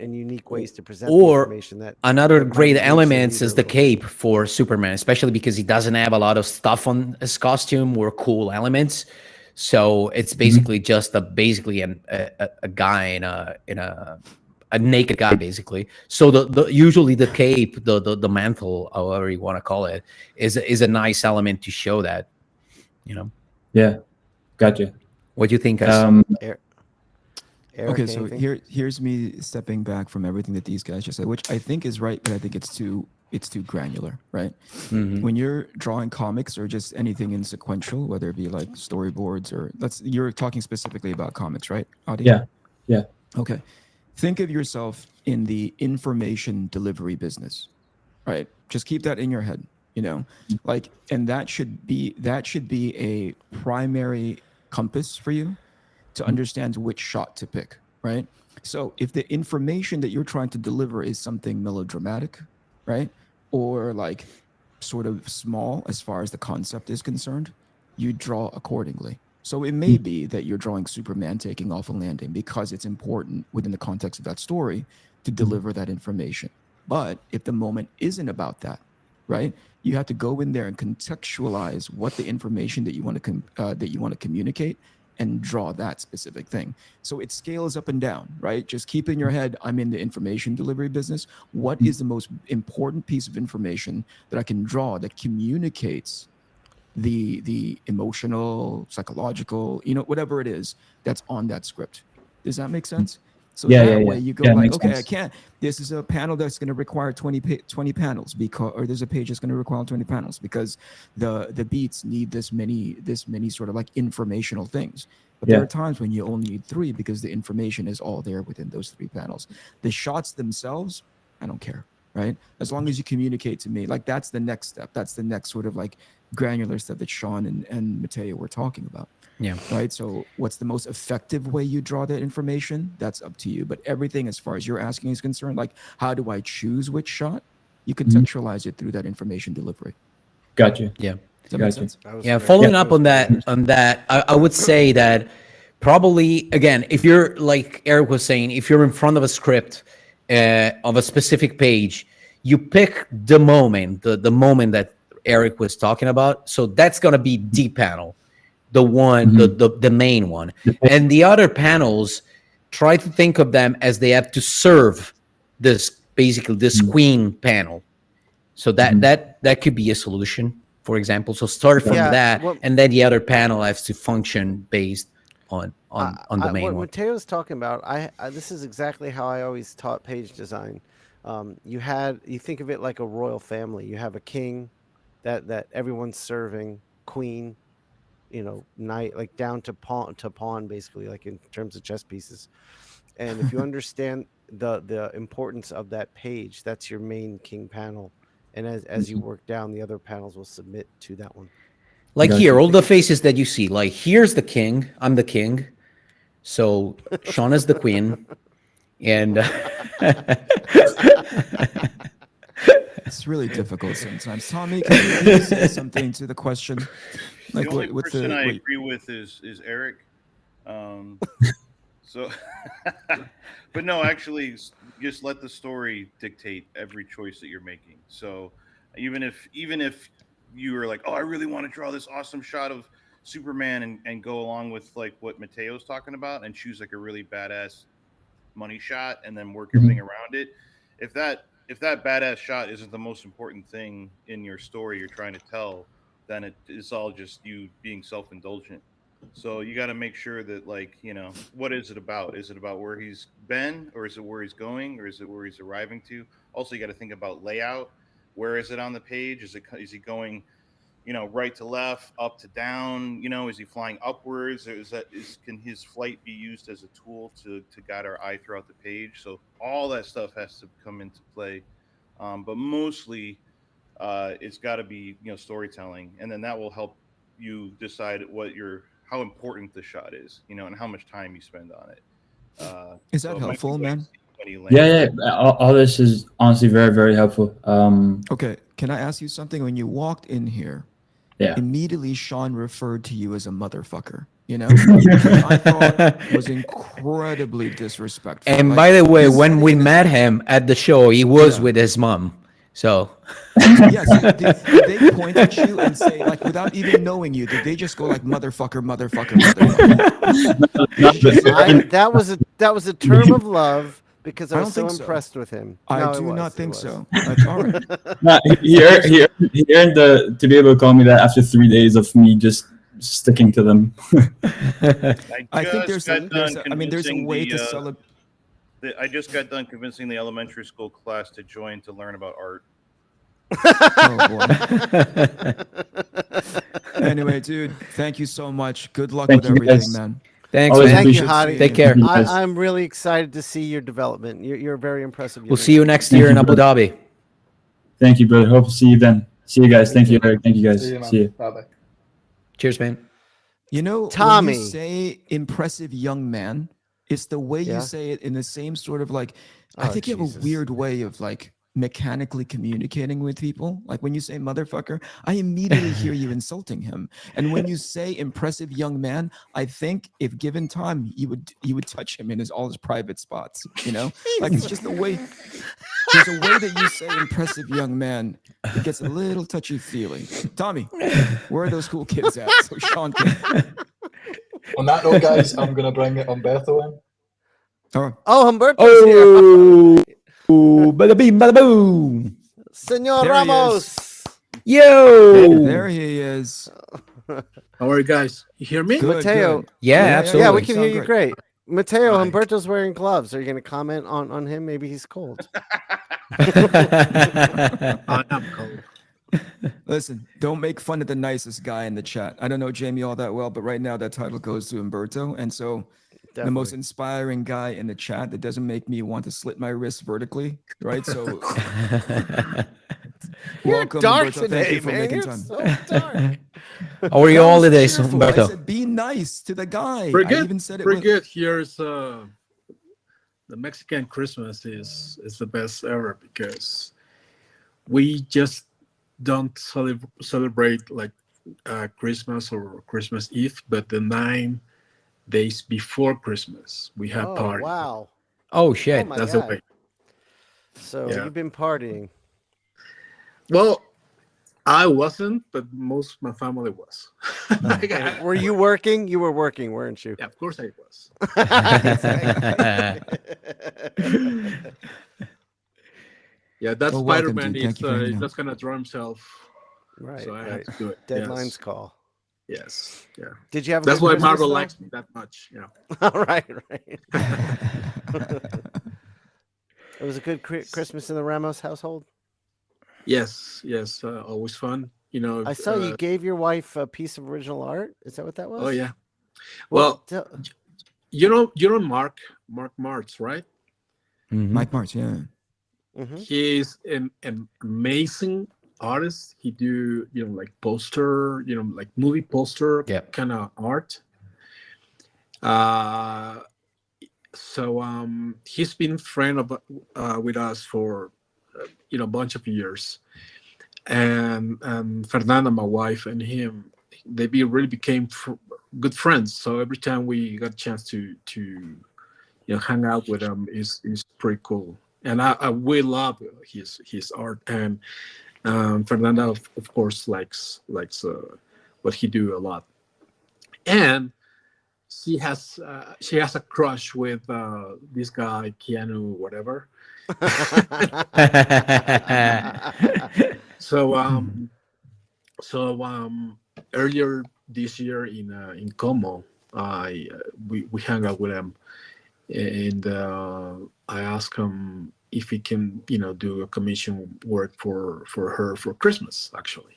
and unique ways to present the information. That
another
that might
great
reach the
element
reader
is
a
the
little.
cape for Superman, especially because he doesn't have a lot of stuff on his costume or cool elements. So it's basically just basically a guy in a naked guy, basically. So the usually the cape, the mantle, however you want to call it, is a nice element to show that.
Yeah, gotcha.
What do you think, guys?
Eric,
Okay, so
anything?
here's me stepping back from everything that these guys just said, which I think is right, but I think it's too granular, right? When you're drawing comics or just anything in sequential, whether it be like storyboards or you're talking specifically about comics, right, Adi?
Yeah.
Okay. Think of yourself in the information delivery business, right? Just keep that in your head, like, and that should be a primary compass for you to understand which shot to pick, right? So if the information that you're trying to deliver is something melodramatic, right? Or like sort of small as far as the concept is concerned, you draw accordingly. So it may be that you're drawing Superman taking off a landing because it's important within the context of that story to deliver that information. But if the moment isn't about that, right? You have to go in there and contextualize what the information that you want to communicate and draw that specific thing. So it scales up and down, right? Just keep in your head, I'm in the information delivery business. What is the most important piece of information that I can draw that communicates the emotional, psychological, whatever it is that's on that script? Does that make sense? So way you go like, okay, sense. This is a panel that's going to require 20 panels or there's a page that's going to require 20 panels because the beats need this many sort of like informational things. But there are times when you only need 3 because the information is all there within those 3 panels. The shots themselves, I don't care, right? As long as you communicate to me, like that's the next step. That's the next sort of like granular step that Sean and Mateo were talking about.
Yeah.
Right. So what's the most effective way you draw that information? That's up to you. But everything as far as you're asking is concerned, like how do I choose which shot? You contextualize it through that information delivery.
Gotcha.
Yeah.
Does that make sense?
Yeah. Following up on that, I would say that probably, again, if you're like Eric was saying, if you're in front of a script of a specific page, you pick the moment, the moment that Eric was talking about. So that's gonna be the panel, the one, the main one, and the other panels. Try to think of them as they have to serve this, basically this queen panel. So that could be a solution, for example. So start from that, and then the other panel has to function based on the main
what
one.
Mateo's talking about, I this is exactly how I always taught page design. You think of it like a royal family. You have a king that everyone's serving, queen, knight, like down to pawn, basically, like in terms of chess pieces. And if you understand the importance of that page, that's your main king panel. And as you work down, the other panels will submit to that one.
Like here, all the faces that you see, like here's the king, I'm the king. So Sean is the queen. And
it's really difficult sometimes. Tommy, can you say something to the question?
Like, the only person I agree with is Eric. So, but no, actually, just let the story dictate every choice that you're making. So, even if you are like, oh, I really want to draw this awesome shot of Superman and go along with like what Mateo's talking about and choose like a really badass money shot and then work everything around it. If that badass shot isn't the most important thing in your story you're trying to tell, then it's all just you being self-indulgent. So you got to make sure that, like, what is it about? Is it about where he's been, or is it where he's going, or is it where he's arriving to? Also, you got to think about layout. Where is it on the page? Is he going, right to left, up to down? Is he flying upwards? Or can his flight be used as a tool to guide our eye throughout the page? So all that stuff has to come into play. But mostly, it's got to be storytelling, and then that will help you decide how important the shot is, and how much time you spend on it.
Is that helpful, man?
Yeah. All this is honestly very, very helpful.
Okay, can I ask you something? When you walked in here, immediately Sean referred to you as a motherfucker. I thought was incredibly disrespectful.
And
like,
by the way, when we met him at the show, he was with his mom. So
yes, did they point at you and say, like, without even knowing you, did they just go like motherfucker?
That was a term of love because I was so impressed with him.
I do not think so. Like, all right.
He earned to be able to call me that after 3 days of me just sticking to them.
I think there's a way to celebrate.
I just got done convincing the elementary school class to join to learn about art.
Oh boy. Anyway, dude, thank you so much. Good luck with everything, man.
Thanks,
man.
Thank you, Hadi.
Take care.
I'm really excited to see your development. You're very impressive.
We'll see you next year in Abu Dhabi.
Thank you, brother. Hope to see you then. See you guys. Thank you, Eric. Thank you, guys. See you.
Bye-bye.
Cheers, man.
Tommy,
when you say impressive young man, it's the way you say it in the same sort of like, I think you have a weird way of like mechanically communicating with people. Like when you say motherfucker, I immediately hear you insulting him. And when you say impressive young man, I think if given time, you would touch him in all his private spots, like it's just the way, there's a way that you say impressive young man. It gets a little touchy-feely. Tommy, where are those cool kids at? So Sean can...
On that note, guys, I'm going to bring Umberto in.
All right.
Oh, Umberto's here.
Bada bing, bada boom.
Senor
There he
Ramos.
Yo.
There he is.
How are you guys? You hear me?
Good,
Mateo.
good.
Yeah, absolutely.
Yeah, we can hear
Sound
you great. Mateo, Umberto's wearing gloves. Are you going to comment on him? Maybe he's cold.
I am cold.
Listen, don't make fun of the nicest guy in the chat. I don't know Jamie all that well, but right now that title goes to Umberto. And so the most inspiring guy in the chat that doesn't make me want to slit my wrist vertically, right? So welcome,
dark
Umberto.
today,
Thank you for
man.
making
You're
time.
so dark.
How are you all today,
Cheerful. I
Umberto?
said, be nice to the guy.
Pretty
I
good.
even said it
Pretty
with...
good. Here's the Mexican Christmas is the best ever because we just don't celebrate like Christmas or Christmas Eve, but the 9 days before Christmas. We have
Oh
party.
wow!
Oh
Oh
shit.
my
That's the
god!
way.
So
Yeah.
you've been partying.
Well, I wasn't, but most of my family was. Like,
And were you working? You were working, weren't you?
Yeah, of course I was. Yeah, that
Well, welcome,
Spider-Man
dude. Thank
is
you for hanging out.
just gonna draw himself,
Right,
so I
right.
had to do it.
Deadline's call.
Yes. Yeah.
Did you have? A
That's
good
why
Christmas,
Marvel
though?
likes me that much. Yeah.
Right, right. It was a good Christmas in the Ramos household.
Yes. Yes. Always fun. You know.
I saw you gave your wife a piece of original art. Is that what that was?
Oh yeah.
Well,
Well, you know Mark Martz, right?
Mhm.
Mike Martz, yeah.
mhm.
He's an amazing artist. He do like poster, like movie poster
Yep.
kind of art. So he's been friend of with us for a bunch of years, and Fernanda, my wife, and him, really became good friends. So every time we got a chance to hang out with him is pretty cool. And I really love his art, and Fernanda of course likes what he do a lot, and she has a crush with this guy Keanu whatever. So earlier this year in Como, we hung out with him, and I asked him if he can do a commission work for her for Christmas actually,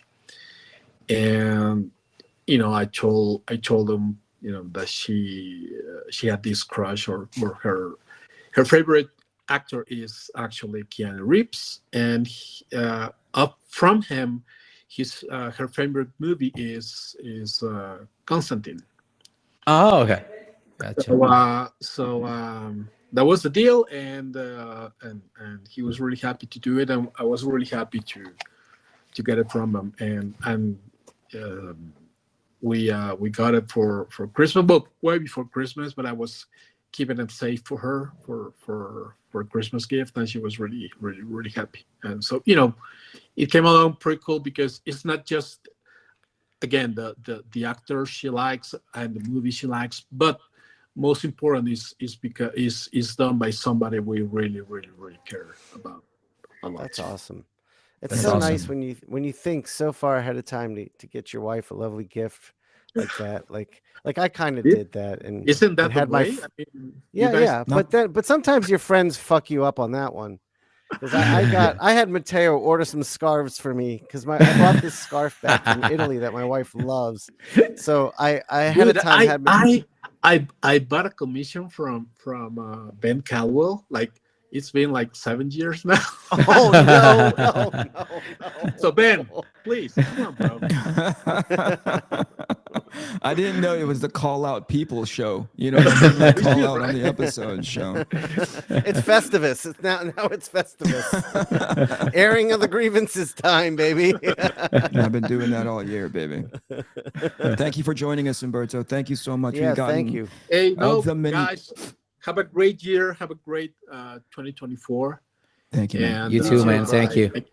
and I told him that she had this crush, or her favorite actor is actually Keanu Reeves, and up from him, her favorite movie is Constantine.
Oh, okay. Gotcha.
So that was the deal, and he was really happy to do it, and I was really happy to get it from him, and we got it for Christmas, but way before Christmas. But I was keeping it safe for her for a Christmas gift, and she was really happy. And so it came along pretty cool, because it's not just, again, the actor she likes and the movie she likes, but most important is because is done by somebody we really care about a lot.
That's awesome. It's
That's
so
awesome.
nice when you think so far ahead of time to get your wife a lovely gift like that. Like I kind of
Yeah.
did that, and
Isn't that the
had my
way?
f-
I mean, you
yeah,
guys-
yeah.
No.
But sometimes your friends fuck you up on that one. Because I had Mateo order some scarves for me, because I bought this scarf back from Italy that my wife loves. So I ahead
Dude,
of time had
I bought a commission from Ben Caldwell. Like, it's been like 7 years now.
Oh no.
So Ben, please come on, bro.
I didn't know it was the call out people show. You know, the call out on the episode show.
It's Festivus. It's now it's Festivus. Airing of the grievances time, baby.
I've been doing that all year, baby. Thank you for joining us, Umberto. Thank you so much.
Yeah,
We've gotten
thank you.
Hey, no,
Of the many-
guys, have a great year. Have a great 2024.
Thank you, man.
And
You too, man. Thank you.
I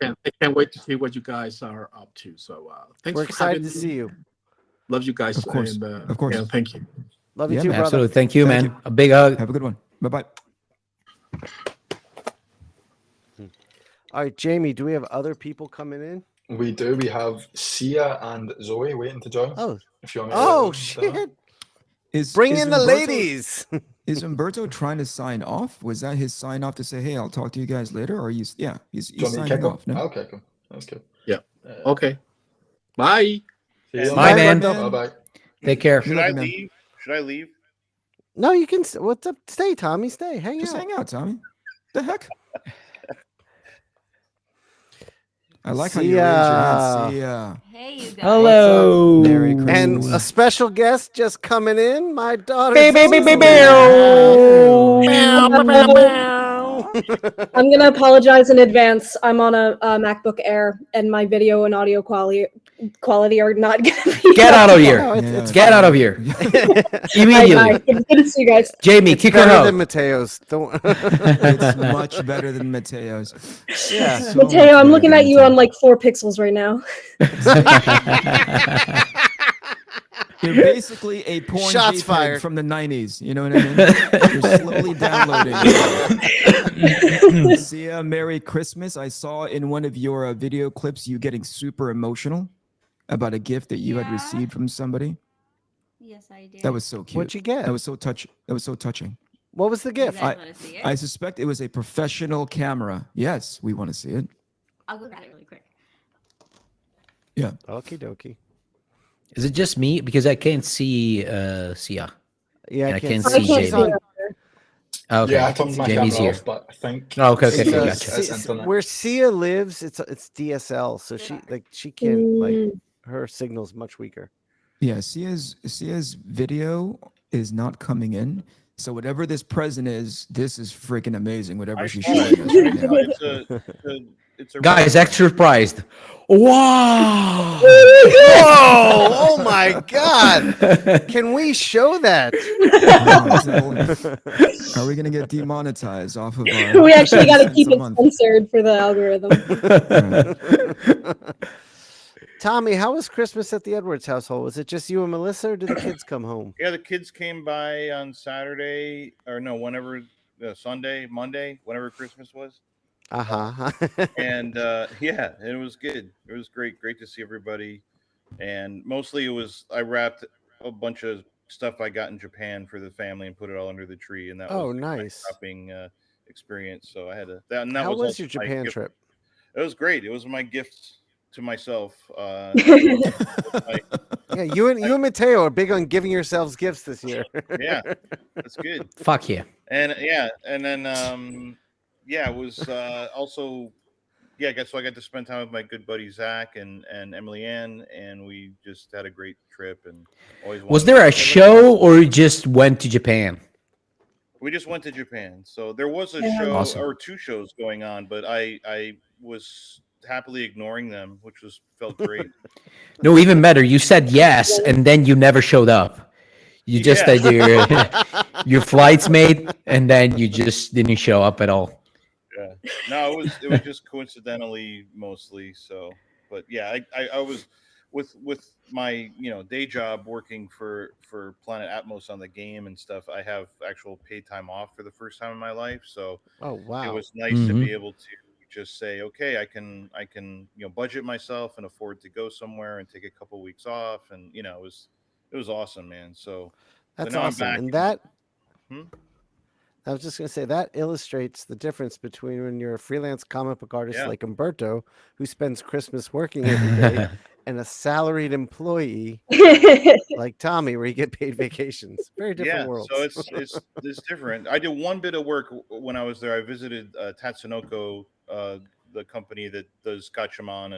can't wait to see what you guys are up to. So thanks.
We're
for
excited
having
to
me.
see you.
Love you guys.
Of course.
And,
Of course.
yeah, thank you.
Love you
Yeah,
too,
man.
brother.
Absolutely. Thank you,
Thank
man.
you.
A big hug.
Have a good one. Bye-bye.
All right, Jamie, do we have other people coming in?
We do. We have Sia and Zoe waiting to join.
Oh,
If you want me to
oh
let them
shit!
Bring
Bring in the ladies.
Is Umberto trying to sign off? Was that his sign off to say, "Hey, I'll talk to you guys later"? Or he's
Do you
he's
want me to
signing
kick
off?
off?
No.
I'll kick him. That's good.
Yeah.
Uh,
Okay. Bye.
see you
Bye,
later.
man.
Bye-bye.
Take care.
Should
love
I
you, man.
leave? Should I leave?
No, you can. What's up? Stay, Tommy. Stay. Hang
Just
out.
hang out, Tommy. The heck? I like how you raise your hand. See ya.
Hey, you guys.
Hello.
Merry
And
Christmas.
a special guest just coming in. My daughter.
Beep, beep, beep, beep, beep.
Meow, meow, meow.
I'm gonna apologize in advance. I'm on a MacBook Air, and my video and audio quality are not gonna be.
Get out of here!
No, it's
Get out of here immediately!
Good to see you guys.
Jamie, kick her
better
out.
than Mateo's. Don't.
It's much better than Mateo's.
Yeah.
So
Mateo,
much
I'm
better
looking
than
at you
Mateo.
on like 4 pixels right now.
You're basically a porn
Shots
JPEG
fired.
from the 90s. You know what I mean? You're slowly downloading. Sia, Merry Christmas. I saw in one of your video clips you getting super emotional about a gift that you had received from somebody.
Yes, I did.
That was so cute.
What'd you get?
That was so touching.
What was the
You
gift?
guys want to see it?
I suspect it was a professional camera. Yes, we want to see it.
I'll go grab it really quick.
Yeah.
Okie dokie.
Is it just me? Because I can't see Sia.
Yeah,
And I can't
I
see
can't
Jamie.
see her.
Okay.
Yeah, I turned my
Jamie's
camera
here.
off, but I think
Oh, okay,
it's,
okay,
uh,
gotcha.
it's internet.
Where Sia lives, it's DSL, so she can't like
Mm.
her signal's much weaker.
Yeah, Sia's video is not coming in. So whatever this present is, this is freaking amazing. Whatever
I
she's
saw
showing us right now.
It's a
Guys, extra surprised. Wow!
Whoa! Oh my God! Can we show that?
Are we gonna get demonetized off of our?
We actually got to
cents
keep
a
it
month?
censored for the algorithm.
Tommy, how was Christmas at the Edwards household? Was it just you and Melissa, or did the kids come home?
Yeah, the kids came by on Saturday, or no, whenever Sunday, Monday, whenever Christmas was.
Uh-huh.
And yeah, it was good. It was great to see everybody. And mostly it was I wrapped a bunch of stuff I got in Japan for the family and put it all under the tree, and that
Oh,
was my
nice.
shopping experience. So I had that. And that
How was
also
your
my
Japan
gift.
trip?
It was great. It was my gift to myself.
Yeah, you and Mateo are big on giving yourselves gifts this year.
Yeah, that's good.
Fuck yeah.
And yeah, and then yeah, it was also I guess so I got to spend time with my good buddy Zach and Emily Ann, and we just had a great trip. And always
Was
wanted
there
to-
a show or you just went to Japan?
We just went to Japan, so there was a
Yeah.
show
Awesome.
or 2 shows going on, but I was happily ignoring them, which felt great.
No, even better. You said yes, and then you never showed up. You just
Yeah.
had your flights made, and then you just didn't show up at all.
Yeah, no, it was just coincidentally mostly. So, but yeah, I was with my day job working for Planet Atmos on the game and stuff. I have actual paid time off for the first time in my life, so
Oh wow!
it was nice to
Mhm.
be able to just say, okay, I can budget myself and afford to go somewhere and take a couple weeks off, and it was awesome, man. So
That's
now I'm
awesome,
back.
and that.
Hmm?
I was just gonna say that illustrates the difference between when you're a freelance comic book artist
Yeah.
like Umberto, who spends Christmas working every day, and a salaried employee like Tommy, where you get paid vacations. Very different
Yeah,
worlds.
so it's different. I did one bit of work when I was there. I visited Tatsunoko, the company that does Gatchaman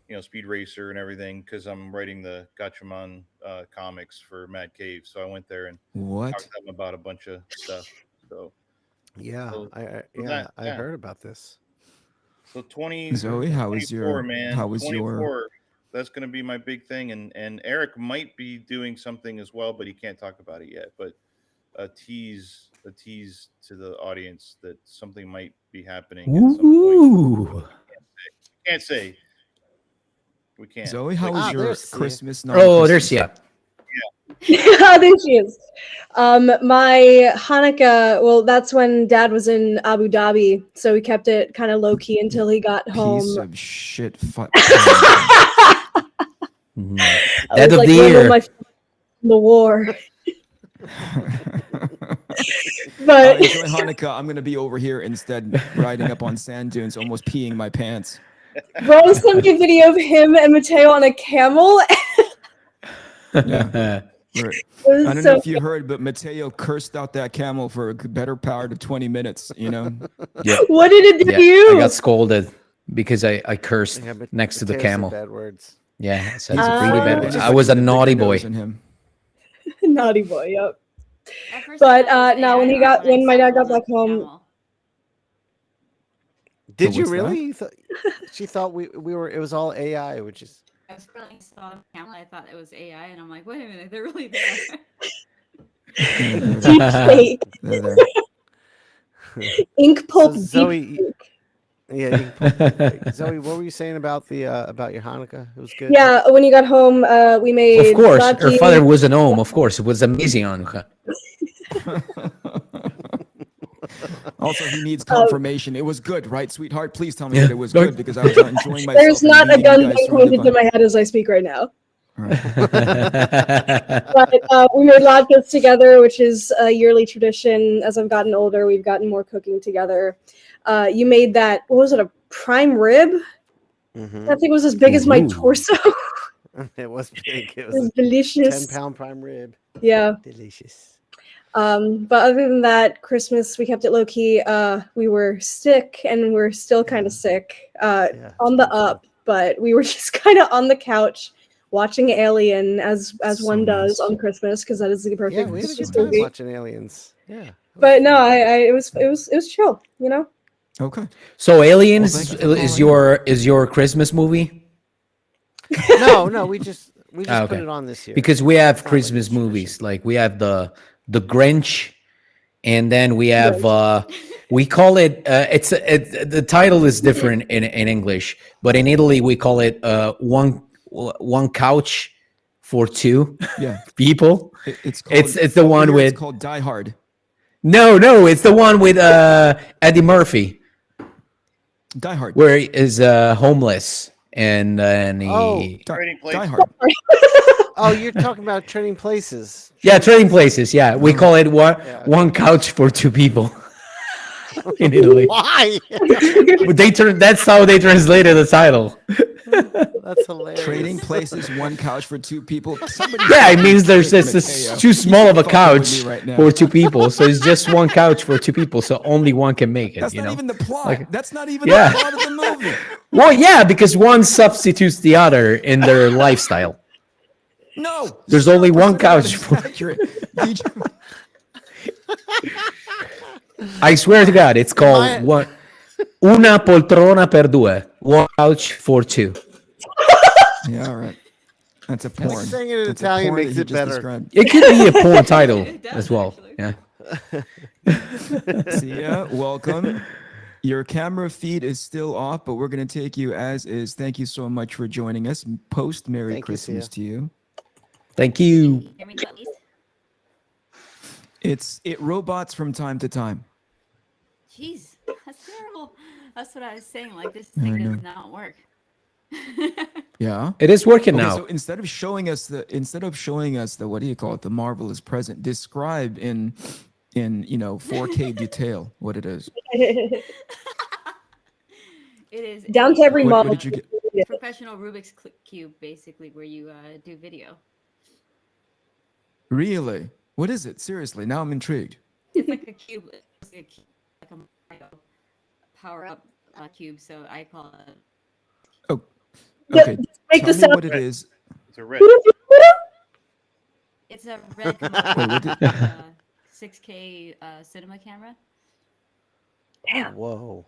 and Speed Racer and everything, because I'm writing the Gatchaman comics for Mad Cave. So I went there and
What?
talked to them about a bunch of stuff. So
yeah,
so-
I
so that-
I
yeah.
heard about this.
so 20
Zoe, how was
24,
your?
man.
How was
24,
your?
that's going to be my big thing, and Eric might be doing something as well, but he can't talk about it yet. But a tease to the audience that something might be happening at some point.
Ooh.
Can't say. We can't.
Zoe, how
Like,
was your
there's Sia.
Christmas?
Oh, there's yeah.
Oh, there she is. My Hanukkah, well, that's when Dad was in Abu Dhabi, so we kept it kind of low key until he got
Piece
home.
of shit.
Mhm.
I
Dead
was
of
like,
the
"Where will
year.
my the war?"
Enjoy
But
Hanukkah. I'm gonna be over here instead, riding up on sand dunes, almost peeing my pants.
Bro sent me a video of him and Mateo on a camel.
Yeah.
It
Right.
was
I don't
so
know if you heard, but Mateo cursed out that camel for a better part of 20 minutes.
Yeah,
What did it do
yeah.
to you?
I got scolded because I cursed
Yeah, but
next to the
Mateo said
camel.
Bad words.
Yeah, I said
He's a
really
freak.
bad
Anybody
words. I was a
with bigger
naughty boy.
nose than him.
Naughty boy, yep.
At first
But,
I thought it was
no, when
AI
he got-
when I
when my
saw
dad
him
got
on the
back home-
camel.
Did you
what's that?
really? She thought we were. It was all AI, which is.
I was really saw the camera. I thought it was AI, and I'm like, wait a minute, they're really there.
Deep fake.
They're there.
Inkpulp
So,
deep
Zoe,
fake.
yeah, you can put fake. Zoe, what were you saying about the about your Hanukkah? It was good.
Yeah, when you got home, we made.
Of course, her
bhaji.
father was an Om. Of course, it was amazing on her.
Also, he needs confirmation. It was good, right, sweetheart? Please tell me that it was
Look.
good because I was not enjoying myself.
There's
and
not a
leaving you
gun
guys
being
surrounded
pointed
by-
to my head as I speak right now.
All right.
But we made latkes together, which is a yearly tradition. As I've gotten older, we've gotten more cooking together. You made that. What was it? A prime rib?
Mhm.
That thing was as big as my
Ooh.
torso.
It was big. It
It
was
was
a
delicious.
10-pound prime rib.
Yeah.
Delicious.
But other than that, Christmas we kept it low key. We were sick, and we're still kind of sick.
Yeah,
On the
it's been
up, but we were just kind of on the couch watching Alien as
So
one does
nice.
on Christmas because that is the
Yeah,
perfect
we had a
Christmas
good time
movie.
watching Aliens. Yeah. it was
But no,
fun.
it was chill, you know.
Okay.
So Aliens
Well, thank you for
is
calling
your Christmas movie?
No, we just put
Okay.
it on this year.
Because we have
It's not like a
Christmas movies. Like we have the Grinch, and then we have we call it the title is different in English, but in Italy we call it one couch for two
Yeah.
people.
It's called,
It's the one
here
with
It's called Die Hard.
no, it's the one with Eddie Murphy
Die Hard.
where he is homeless and he
Oh.
Trading
Die
Places.
Hard.
Oh, you're talking about Trading Places.
yeah, Trading Places. Yeah, we call it
Yeah.
one couch for two people in Italy.
Why?
But that's how they translated the title.
That's hilarious.
Trading Places, one couch for two people. Somebody
Yeah, it
fucking
means there's
trick
this
Mateo.
too small of a
fucking with me
couch
right now.
for two people. So it's just one couch for two people. So only one can make it.
That's
you
not
know?
even the plot.
Like-
That's not even
Yeah.
the plot of the movie.
Well, yeah, because one substitutes the other in their lifestyle.
No.
There's only
0%
one
of that
couch
is
for-
accurate. DJ
I swear to God, it's called
My-
one. Una poltrona per due. One couch for two.
Yeah, all right. That's a
Like
porn.
saying it in
That's a
Italian
porn
makes
that he
it
just
better.
described.
It could be a porn title
It does,
as well.
actually.
Yeah.
Sia, welcome. Your camera feed is still off, but we're going to take you as is. Thank you so much for joining us. Post Merry
Thank you,
Christmas
Sia.
to you.
Thank you.
Hear me at least?
It robots from time to time.
Jeez, that's terrible. That's what I was saying. Like this
I
thing
know.
does not work.
Yeah.
It is working
Okay,
now.
so instead of showing us the what do you call it, the marvelous present, describe in 4K detail what it is.
It is
Down
a,
to every
um,
What
model.
did you get?
professional Rubik's cube, basically, where you do video.
Really? What is it? Seriously, now I'm intrigued.
It's like a cube, like a Mario power-up cube. So I call it.
Oh,
Yeah,
okay.
make
Tell
the
me
sound.
what it is.
It's a red.
It's a red
Wait, what did-
6K cinema camera.
Whoa.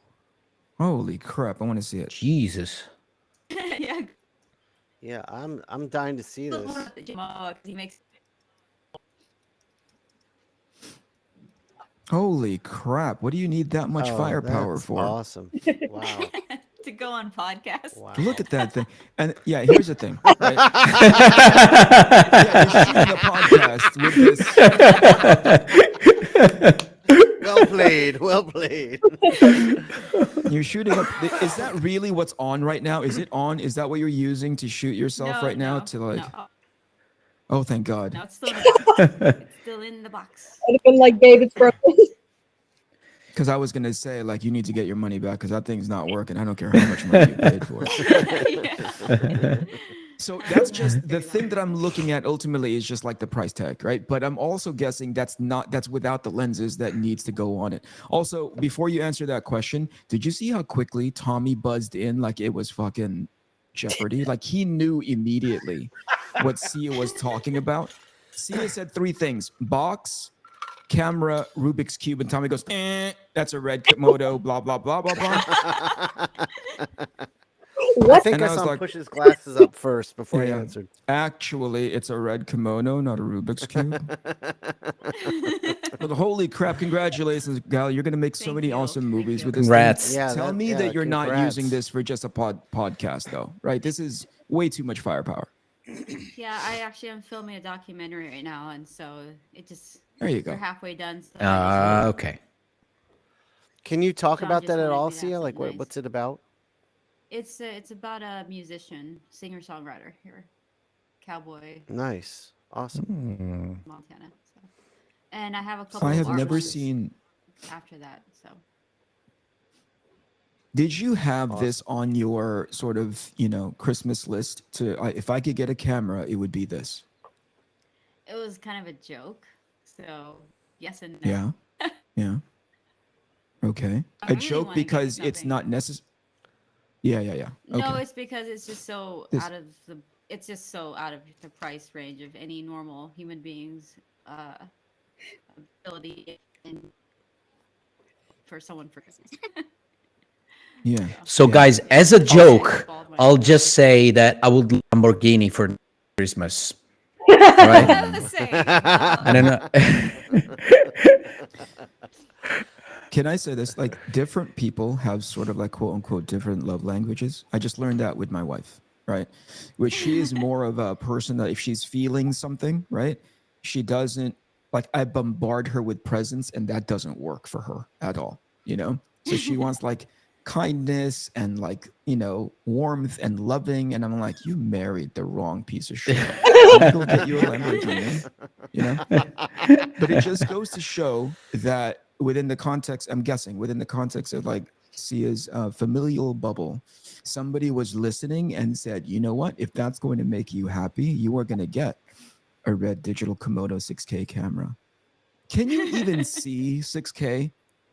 Holy crap! I want to see it.
Jesus.
Yeah,
Yeah, I'm dying to see this.
he makes.
Holy crap! What do you need that much
Oh,
firepower
that's
for?
Awesome. Wow.
to go on podcast.
Wow.
Look at that thing. And yeah, here's the thing. Right? Yeah, you're shooting a podcast with this.
Well played. Well played.
You're shooting up. Is that really what's on right now? Is it on? Is that what you're using to shoot yourself right now? To like?
No,
Oh, thank God.
no, it's still in the box. It's still in the box.
I'd have been like, babe, it's broken.
Because I was gonna say like you need to get your money back because that thing's not working. I don't care how much money you paid for it.
Yeah.
So that's just the thing that I'm looking at ultimately is just like the price tag, right? But I'm also guessing that's without the lenses that needs to go on it. Also, before you answer that question, did you see how quickly Tommy buzzed in like it was fucking Jeopardy? Like he knew immediately what Sia was talking about. Sia said three things: box, camera, Rubik's Cube, and Tommy goes, that's a red Komodo, blah blah blah blah blah.
I
What?
think
And
I
I was
saw him
like-
push his glasses up first before he
Yeah.
answered.
Actually, it's a red kimono, not a Rubik's cube. But holy crap! Congratulations, Gal. You're gonna make so
Thank
many
you.
awesome
Thank
movies
you.
with this.
Congrats.
Thing.
Yeah,
Tell
that-
me
yeah,
that you're not using
congrats.
this for just a podcast, though, right? This is way too much firepower.
Yeah, I actually am filming a documentary right now, and so it just
There you
we're
go.
halfway done. So I just-
Okay.
Can you talk
John
about
just
that at
wanted
all,
me to have
Sia? Like,
something nice.
what's it about?
it's about a musician, singer songwriter here, cowboy,
Nice, awesome.
Hmm.
Montana. So, and I have a couple.
I
of
have
art
never
ones
seen.
after that. So
Did you have
Awesome.
this on your sort of, Christmas list? If I could get a camera, it would be this.
it was kind of a joke. So yes and no.
Yeah. Yeah. Okay.
I
A
really
joke
wanna get you
because it's
something.
not necessary. Yeah. Okay.
No, it's because it's just so
This-
out of the. It's just so out of the price range of any normal human being's ability and for someone for Christmas.
Yeah.
So,
Yeah.
guys, as a joke,
Bald one.
I'll just say that I would Lamborghini for Christmas.
I
Right?
was saying.
I don't know.
Can I say this? Like, different people have sort of like quote unquote different love languages. I just learned that with my wife, right? Which she is more of a person that if she's feeling something, right, she doesn't like I bombard her with presents, and that doesn't work for her at all, So she wants like kindness and like warmth and loving, and I'm like, you married the wrong piece of shit. I'll go get you a Lamborghini, But it just goes to show that within the context, I'm guessing, within the context of like Sia's familial bubble, somebody was listening and said, you know what? If that's going to make you happy, you are going to get a red digital Komodo 6K camera. Can you even see 6K?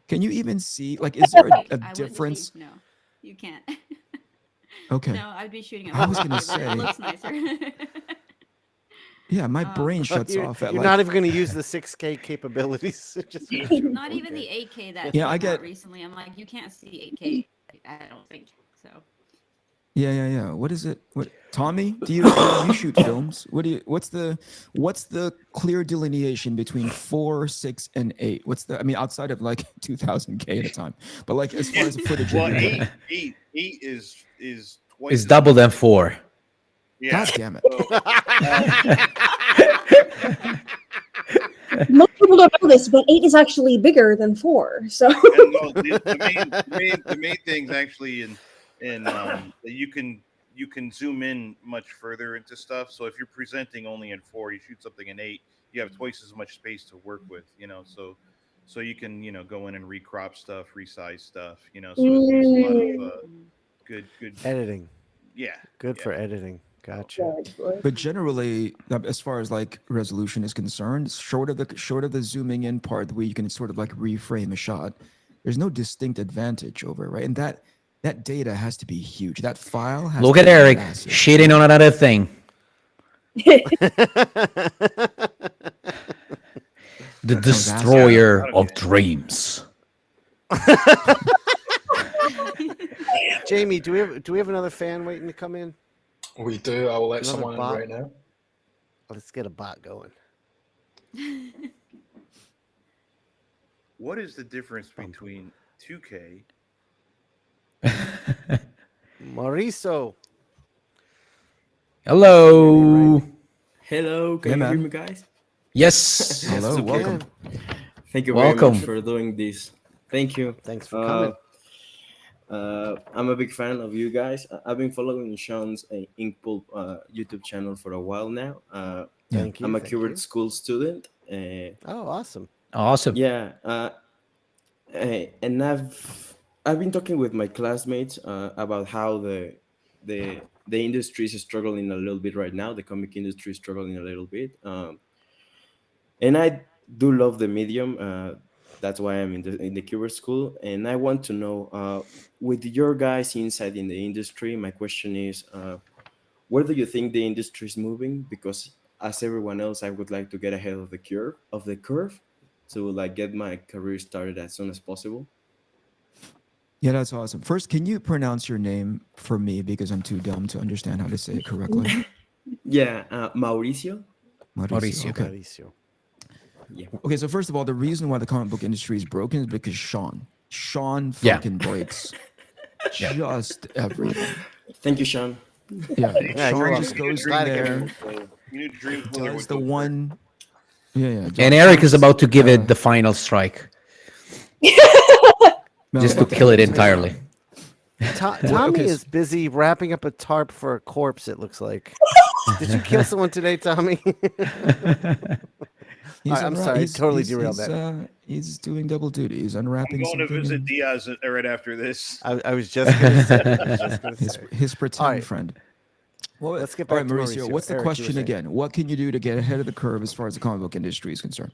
Can you even see, like, is there a
I wouldn't
difference?
shoot- No, you can't.
Okay.
No, I'd be shooting at
I was gonna
4K, but
say-
it looks nicer.
Yeah, my brain shuts
you're
off at
you're
like,
not even going to use the 6K capabilities. Just
Not even the 8K that
Yeah, I
came out
get-
recently. I'm like, you can't see 8K. I don't think so.
yeah. What is it? What Tommy? Do you shoot films? What's the clear delineation between 4, 6, and 8? I mean, outside of like 2000K at a time, but like as far as the footage.
Well,
you're getting.
eight is twice.
It's
as
double
big.
than 4.
Yeah.
God damn it.
Most people don't know this, but 8 is actually bigger than 4. So
And no, the main things actually in that you can zoom in much further into stuff. So if you're presenting only in 4, you shoot something in 8, you have twice as much space to work with. So you can go in and recrop stuff, resize stuff. So there's a lot of good
editing.
yeah.
Good
yeah.
for editing. Gotcha.
But generally, as far as like resolution is concerned, short of the zooming in part where you can sort of like reframe a shot, there's no distinct advantage over it, right? And that data has to be huge. That file has
Look
to
at
be
Eric
massive.
shitting on another thing. The destroyer of dreams.
Jamie, do we have another fan waiting to come in?
We do. I will let
Another
someone in
bot?
right now.
Let's get a bot going.
What is the difference between 2K?
Mauricio.
Hello.
Hello, can
Hey,
you
man.
hear me, guys?
Yes.
Hello,
okay.
welcome.
Thank you very
Welcome.
much for doing this. Thank you.
Thanks for coming.
I'm a big fan of you guys. I've been following Sean's Inkpulp YouTube channel for a while now.
Thank you.
I'm a
thank
keyword
you.
school student.
Oh, awesome.
Awesome.
Yeah, and I've been talking with my classmates about how the industry is struggling a little bit right now. The comic industry is struggling a little bit, and I do love the medium. That's why I'm in the keyword school, and I want to know, with your guys' insight in the industry, my question is, where do you think the industry is moving? Because as everyone else, I would like to get ahead of the curve, to like get my career started as soon as possible.
Yeah, that's awesome. First, can you pronounce your name for me because I'm too dumb to understand how to say it correctly?
Yeah, Mauricio.
Mauricio. Okay.
Mauricio.
Yeah.
Okay. So first of all, the reason why the comic book industry is broken is because Sean
Yeah.
fucking breaks just everything.
Thank you, Sean.
Yeah.
Yeah, you're
Sean just
welcome.
goes in
Glad to hear
there,
it.
You need to dream cooler
does
with
the
Book
one. Yeah.
And Eric is about to give it the final strike, just to kill it entirely.
Tommy is busy wrapping up a tarp for a corpse, it looks like. Did you kill someone today, Tommy? I'm sorry, I totally derailed that.
He's doing double duty. He's unwrapping
I'm going to
something
visit
and-
Diaz right after this.
I was just going to say.
his pretend
All right.
friend. Well,
Let's get
all
back
right,
to
Mauricio.
Mauricio.
What's the
Eric, you were
question
saying.
again? What can you do to get ahead of the curve as far as the comic book industry is concerned?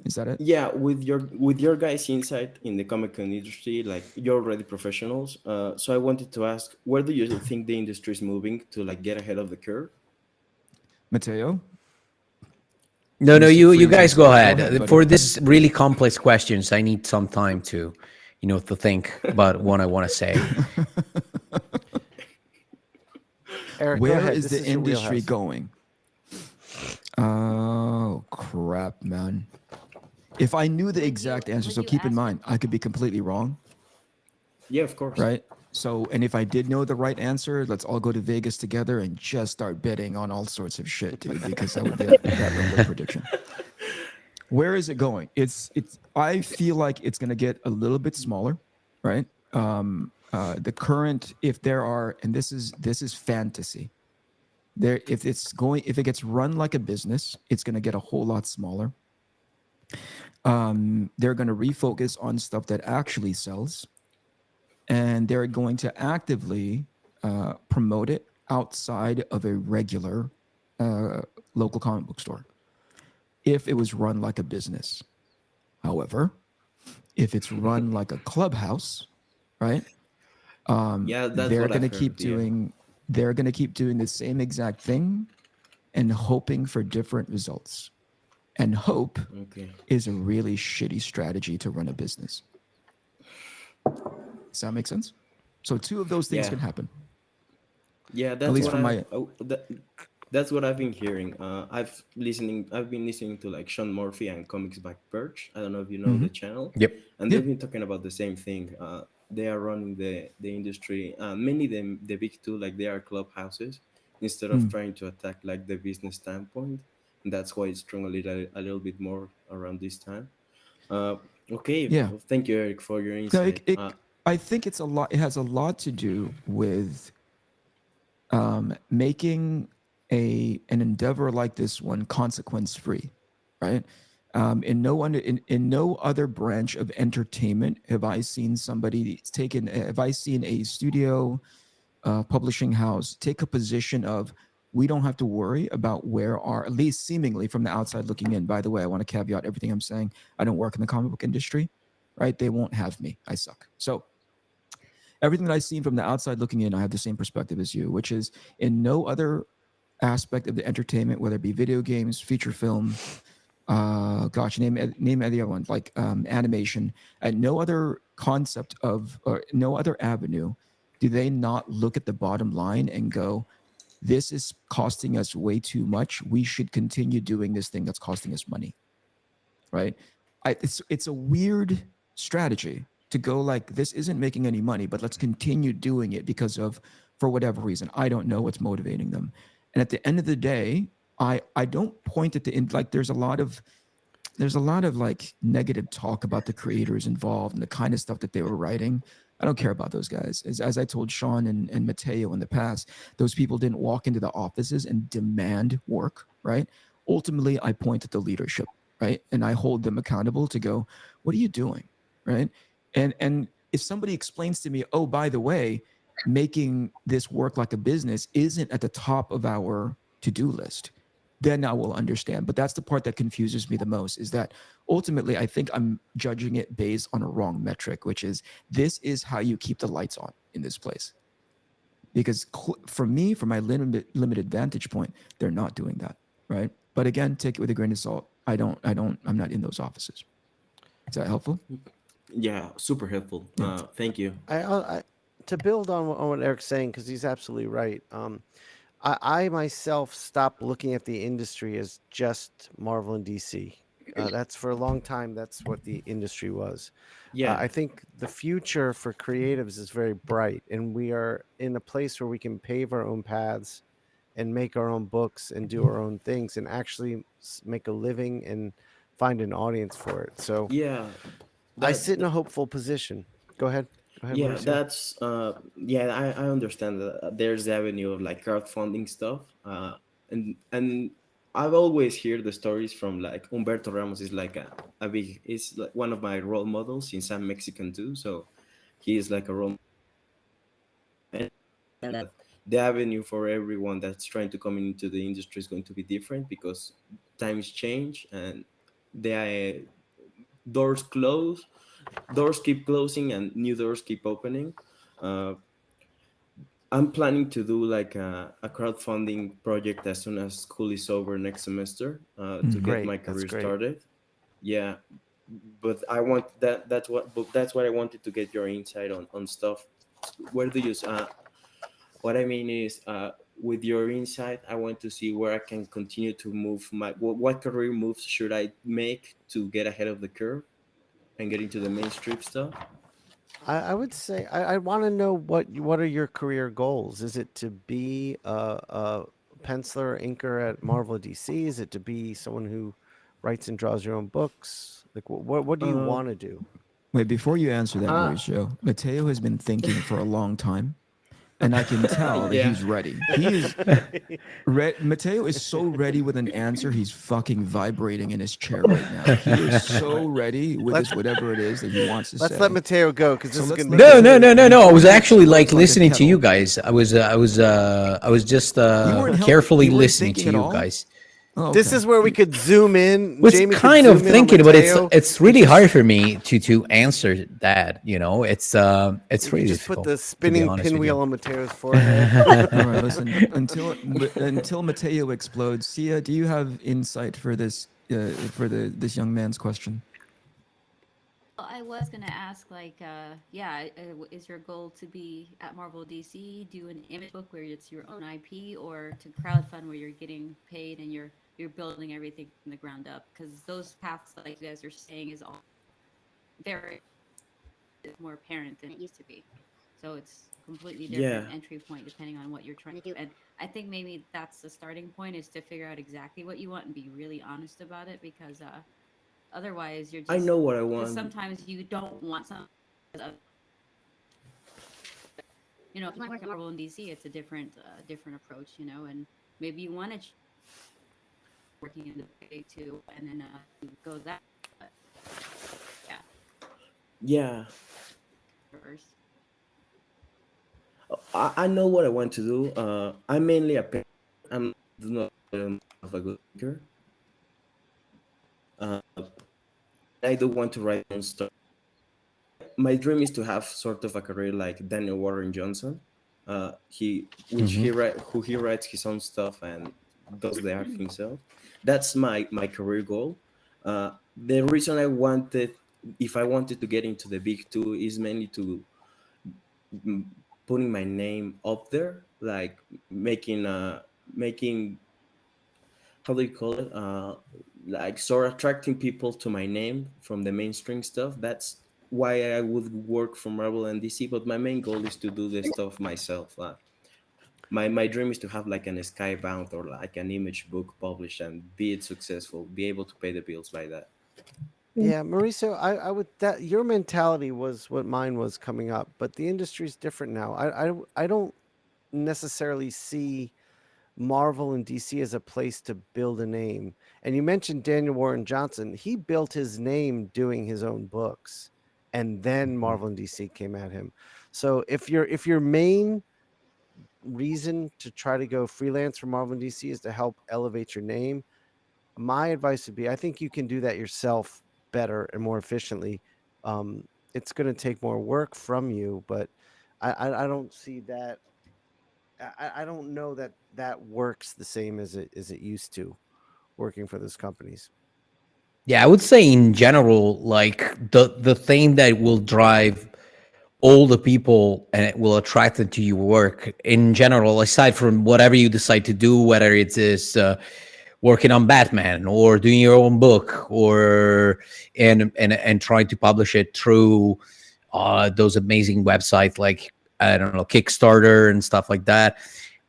Is that it?
Yeah, with your guys' insight in the comic con industry, like you're already professionals. So I wanted to ask, where do you think the industry is moving to like get ahead of the curve?
Mateo?
No,
Mr.
you
Freeze
guys
is-
go
go
ahead.
ahead, buddy.
For this really complex questions, I need some time to, to think about what I want to say.
Eric, go
Where
ahead.
is
This
the
your
industry
wheelhouse.
going? Oh, crap, man. If I knew the exact answer, so
you
keep in
ask-
mind, I could be completely wrong,
Yeah, of course.
right? So, and if I did know the right answer, let's all go to Vegas together and just start betting on all sorts of shit, dude, because that would be that level of prediction. Where is it going? I feel like it's going to get a little bit smaller, right? The current, if there are, and this is fantasy. If it gets run like a business, it's going to get a whole lot smaller. They're going to refocus on stuff that actually sells, and they're going to actively promote it outside of a regular local comic book store if it was run like a business. However, if it's run like a clubhouse, right?
Yeah, that's
they're
what I've
going to
heard,
keep
yeah.
doing. They're going to keep doing the same exact thing, and hoping for different results. And hope
Okay.
is a really shitty strategy to run a business. Does that make sense? So two of those things
Yeah.
can happen.
Yeah, that's
least
what
from
that's what I've been hearing. I've been listening to like Sean Murphy and Comics Back Perch. I don't know if you know the channel.
Yep.
And
Yeah.
they've been talking about the same thing. They are running the industry. Mainly the big two, like they are clubhouses instead of trying to attack like the business standpoint. And that's why it's strong a little bit more around this time. Okay.
Yeah.
Well, thank you, Eric, for your
No,
insight.
I think it's a lot. It has a lot to do with making an endeavor like this one consequence free, right? In no other branch of entertainment have I seen have I seen a studio publishing house take a position of, we don't have to worry about at least seemingly from the outside looking in. By the way, I want to caveat everything I'm saying. I don't work in the comic book industry, right? They won't have me. I suck. So everything that I've seen from the outside looking in, I have the same perspective as you, which is in no other aspect of the entertainment, whether it be video games, feature film, name any other one, like animation, at no other concept or no other avenue do they not look at the bottom line and go, this is costing us way too much. We should continue doing this thing that's costing us money, right? It's a weird strategy to go like, this isn't making any money, but let's continue doing it for whatever reason. I don't know what's motivating them. And at the end of the day, I don't point at there's a lot of like negative talk about the creators involved and the kind of stuff that they were writing. I don't care about those guys. As I told Sean and Mateo in the past, those people didn't walk into the offices and demand work, right? Ultimately, I point at the leadership, right? And I hold them accountable to go, what are you doing, right? And if somebody explains to me, oh, by the way, making this work like a business isn't at the top of our to-do list, then I will understand. But that's the part that confuses me the most, is that ultimately I think I'm judging it based on a wrong metric, which is, this is how you keep the lights on in this place. Because for me, from my limited vantage point, they're not doing that, right? But again, take it with a grain of salt. I'm not in those offices. Is that helpful?
Yeah, super helpful.
Yeah.
Thank you.
I to build on what Eric's saying, because he's absolutely right. I myself stopped looking at the industry as just Marvel and DC. That's for a long time. That's what the industry was.
Yeah,
I think the future for creatives is very bright, and we are in a place where we can pave our own paths and make our own books and do our own things and actually make a living and find an audience for it. So
yeah,
I
that,
sit in a hopeful position. Go ahead. Go ahead,
yeah,
Mauricio.
that's yeah, I understand that there's the avenue of like crowdfunding stuff. And I've always heard the stories from like Umberto Ramos is like a big is like one of my role models since I'm Mexican too. So he is like a role, and that the avenue for everyone that's trying to come into the industry is going to be different because times change and the doors close, doors keep closing and new doors keep opening. uh, I'm planning to do like a crowdfunding project as soon as school is over next semester, to
Mhm.
get
Great.
my
That's
career
great.
started. Yeah, but I want that. That's what I wanted to get your insight on stuff. Where do you? What I mean is, with your insight, I want to see where I can continue to move my. What career moves should I make to get ahead of the curve and get into the mainstream stuff?
I would say I want to know what are your career goals? Is it to be a penciler, inker at Marvel DC? Is it to be someone who writes and draws your own books? Like what do you
Uh,
want to do?
Wait, before you answer that,
uh
Mauricio, Mateo has been thinking for a long time, and I can tell that
yeah.
he's ready. He is Mateo is so ready with an answer. He's fucking vibrating in his chair right now. He is so ready with
Let's
this whatever it is that he wants to
let's let
say.
Mateo go because this
So
is
let's
going to
let
be
No,
good.
no,
Mateo
no, no, no. I
before
was
he
actually like
explodes like a
listening to you
kettle.
guys. I was just
You weren't
carefully
you weren't
listening
thinking
to
at
you
all.
guys.
Oh,
This
okay.
is where we could zoom in.
Was
Jamie could
kind of
zoom in on
thinking, but
Mateo
it's
and
really hard
just
for me to answer that. You know, it's
we could
really
just put
difficult
the
to be
spinning
honest with you.
pinwheel on Mateo's forehead.
All right, listen. Until Mateo explodes, Sia, do you have insight for this young man's question?
Well, I was gonna ask, like, yeah, is your goal to be at Marvel DC, do an image book where it's your own IP, or to crowdfund where you're getting paid and you're building everything from the ground up? Because those paths, like you guys are saying, is all very more apparent than it used to be. So it's completely different
Yeah,
entry point depending on what you're trying to do. And I think maybe that's the starting point is to figure out exactly what you want and be really honest about it because otherwise you're
I
just
know what I
because
want.
sometimes you don't want something. If you want to work at Marvel and DC, it's a different approach, and maybe you want to working in the big too, and then go that. But yeah,
Yeah,
first.
I know what I want to do. I'm mainly a painter. I'm not of a good thinker. Uh, I do want to write my own stuff. My dream is to have sort of a career like Daniel Warren Johnson.
Hmm.
Who he writes his own stuff and does the art himself. That's my career goal. The reason I wanted, if I wanted to get into the big two, is mainly to mm, putting my name up there, like making, how do you call it, like sort of attracting people to my name from the mainstream stuff. That's why I would work for Marvel and DC, but my main goal is to do this stuff myself. My dream is to have like an skybound or like an image book published and be it successful, be able to pay the bills by that.
Yeah, Mauricio, I would that your mentality was what mine was coming up, but the industry's different now. I don't necessarily see Marvel and DC as a place to build a name. And you mentioned Daniel Warren Johnson. He built his name doing his own books, and then Marvel and DC came at him. So if your main reason to try to go freelance for Marvel and DC is to help elevate your name, my advice would be I think you can do that yourself better and more efficiently. It's going to take more work from you, but I don't see that. I don't know that that works the same as it used to working for those companies.
Yeah, I would say in general, like the thing that will drive all the people and it will attract them to your work in general, aside from whatever you decide to do, whether it is working on Batman or doing your own book or and trying to publish it through those amazing websites like I don't know Kickstarter and stuff like that.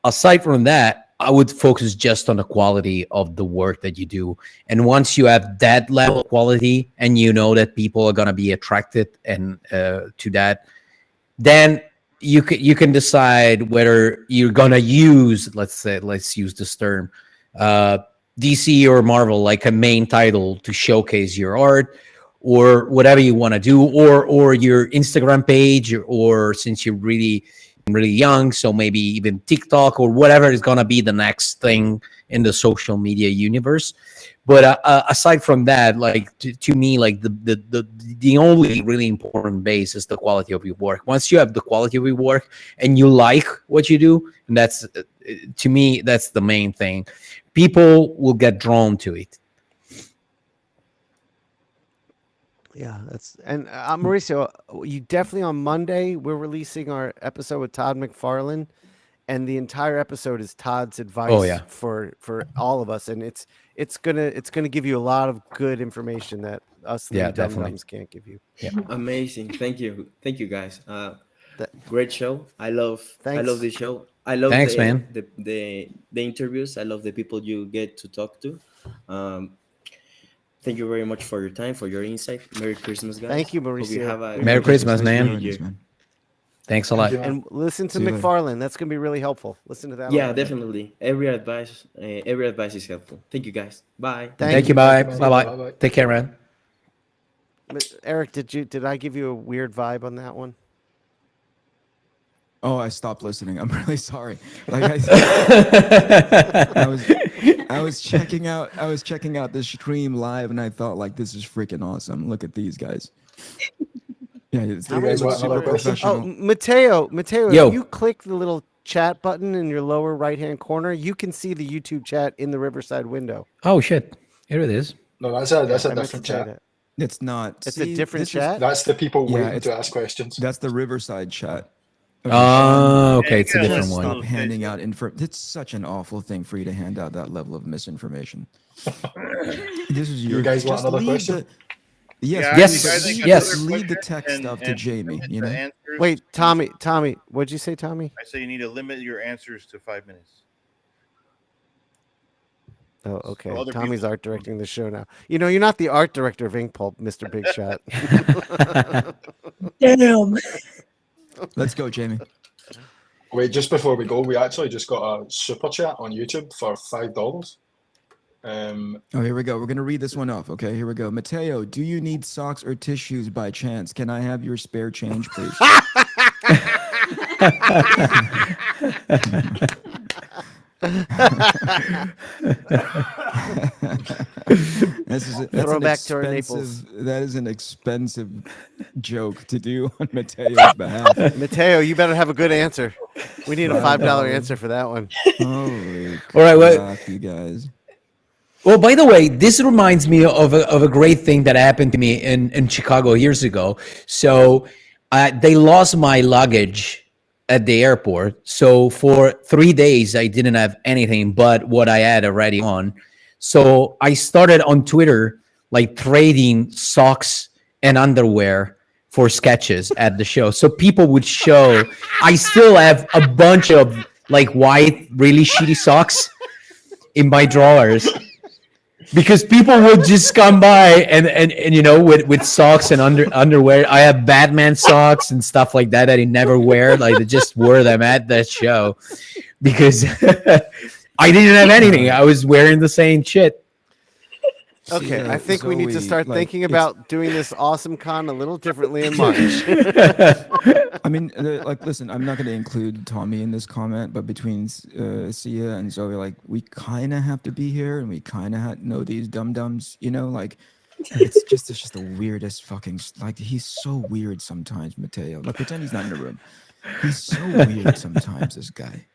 Aside from that, I would focus just on the quality of the work that you do. And once you have that level of quality and you know that people are going to be attracted and to that, then you can decide whether you're gonna use, let's use this term, uh, DC or Marvel like a main title to showcase your art or whatever you want to do, or your Instagram page, or since you're really young, so maybe even TikTok or whatever is gonna be the next thing in the social media universe. But aside from that, like to me, like the only really important base is the quality of your work. Once you have the quality of your work and you like what you do, and that's to me that's the main thing. People will get drawn to it.
Yeah, that's and Mauricio, you definitely on Monday we're releasing our episode with Todd McFarlane, and the entire episode is Todd's advice
Oh, yeah.
for all of us, and it's gonna give you a lot of good information that us
Yeah,
little dum
definitely.
dums can't give you.
Amazing. Thank you guys.
That-
Great show. I love
Thanks.
the show. I love
Thanks,
the,
man.
the interviews. I love the people you get to talk to. Um, Thank you very much for your time, for your insight. Merry Christmas, guys.
Thank you,
Hope you
Mauricio.
have a
We
Merry
appreciate
Christmas,
it.
man.
New Year.
Thanks a
Thank
lot.
you, man.
And listen to
See you later.
McFarlane. That's gonna be really helpful. Listen to that. a
Yeah,
lot.
definitely. Every advice is helpful. Thank you, guys. Bye.
Thank you. Bye.
man.
Bye. Bye.
Bye-bye.
Take care, man.
Eric, did I give you a weird vibe on that one?
Oh, I stopped listening. I'm really sorry. Like I was checking out the stream live, and I thought like this is freaking awesome. Look at these guys. Yeah, it's
How many
guys want
super
another question?
professional.
Mateo,
Yo.
if you click the little chat button in your lower right-hand corner, you can see the YouTube chat in the Riverside window.
Oh shit! Here it is.
No, that's a
I meant to
different
tell you
chat.
that.
It's not.
It's a
See,
different
this is-
chat.
That's the people
Yeah,
waiting
it's-
to ask questions.
That's the Riverside chat. Okay,
Oh, okay.
Yeah,
It's a
you gotta
different
listen
one.
to
Stop handing out info. It's such an awful thing for you to hand out that level of misinformation. This is
You
your.
guys want
just
another
leave
question?
Yes,
Yeah,
Yes,
I think
yes.
another
Leave the
question
tech stuff to Jamie.
limit
You
the
know.
answers
Wait,
to-
Tommy, what'd you say, Tommy?
I say you need to limit your answers to 5 minutes.
Oh, okay.
So other
Tommy's
people-
art directing the show now. You know, you're not the art director of Inkpulp, Mr. Big Shot.
Damn.
Let's go, Jamie.
Wait, just before we go, we actually just got a super chat on YouTube for $5.
Oh, here we go. We're gonna read this one off. Okay, here we go. Mateo, do you need socks or tissues by chance? Can I have your spare change, please? That's
Throwback to our Naples.
That is an expensive joke to do on Mateo's behalf.
Mateo, you better have a good answer. We need a $5
$5.
answer for that one.
Holy
All right, what-
crap, you guys.
Well, by the way, this reminds me of a great thing that happened to me in Chicago years ago. So they lost my luggage at the airport. So for 3 days, I didn't have anything but what I had already on. So I started on Twitter, like trading socks and underwear for sketches at the show. So people would show, I still have a bunch of like white, really shitty socks in my drawers. Because people would just come by and you know with socks and underwear. I have Batman socks and stuff like that I never wear. Like I just wore them at that show because I didn't have anything. I was wearing the same shit.
Okay,
See,
I think we need to
Zoe,
start
like,
thinking
it's-
about doing this awesome con a little differently in March.
I mean, like, listen, I'm not going to include Tommy in this comment, but between Sia and Zoe, like, we kind of have to be here, and we kind of know these dum dums, you know, like, it's just the weirdest fucking, like, he's so weird sometimes, Mateo. Like, pretend he's not in the room. He's so weird sometimes, this guy.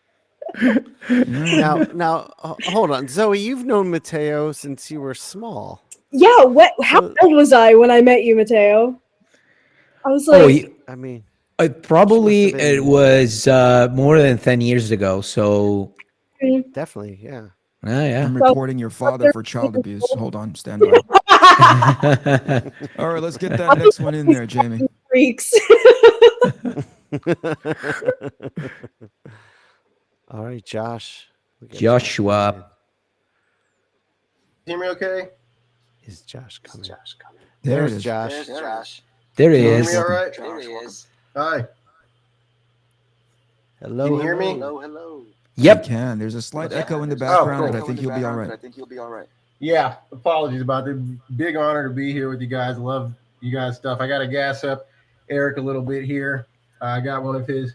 Now, hold on, Zoe. You've known Mateo since you were small.
Yeah, how old was I when I met you, Mateo? I was like,
I mean,
probably
been-
it was more than 10 years ago. So
definitely, yeah.
yeah.
I'm reporting your father for child abuse. Hold on, stand by. All right, let's get that next one in there, Jamie.
freaks.
All right, Josh. We got
Joshua.
coming
Hear me okay?
in. Is Josh coming?
There
There's
it is.
Josh.
There he
Can you hear
is.
me all right? There he is. Hi.
Hello.
Can you hear me?
Hello.
Yep.
You can. There's a slight echo in the background,
cool.
but I think you'll be all right.
Yeah, apologies about the big honor to be here with you guys. Love you guys' stuff. I got to gas up Eric a little bit here. I got one of his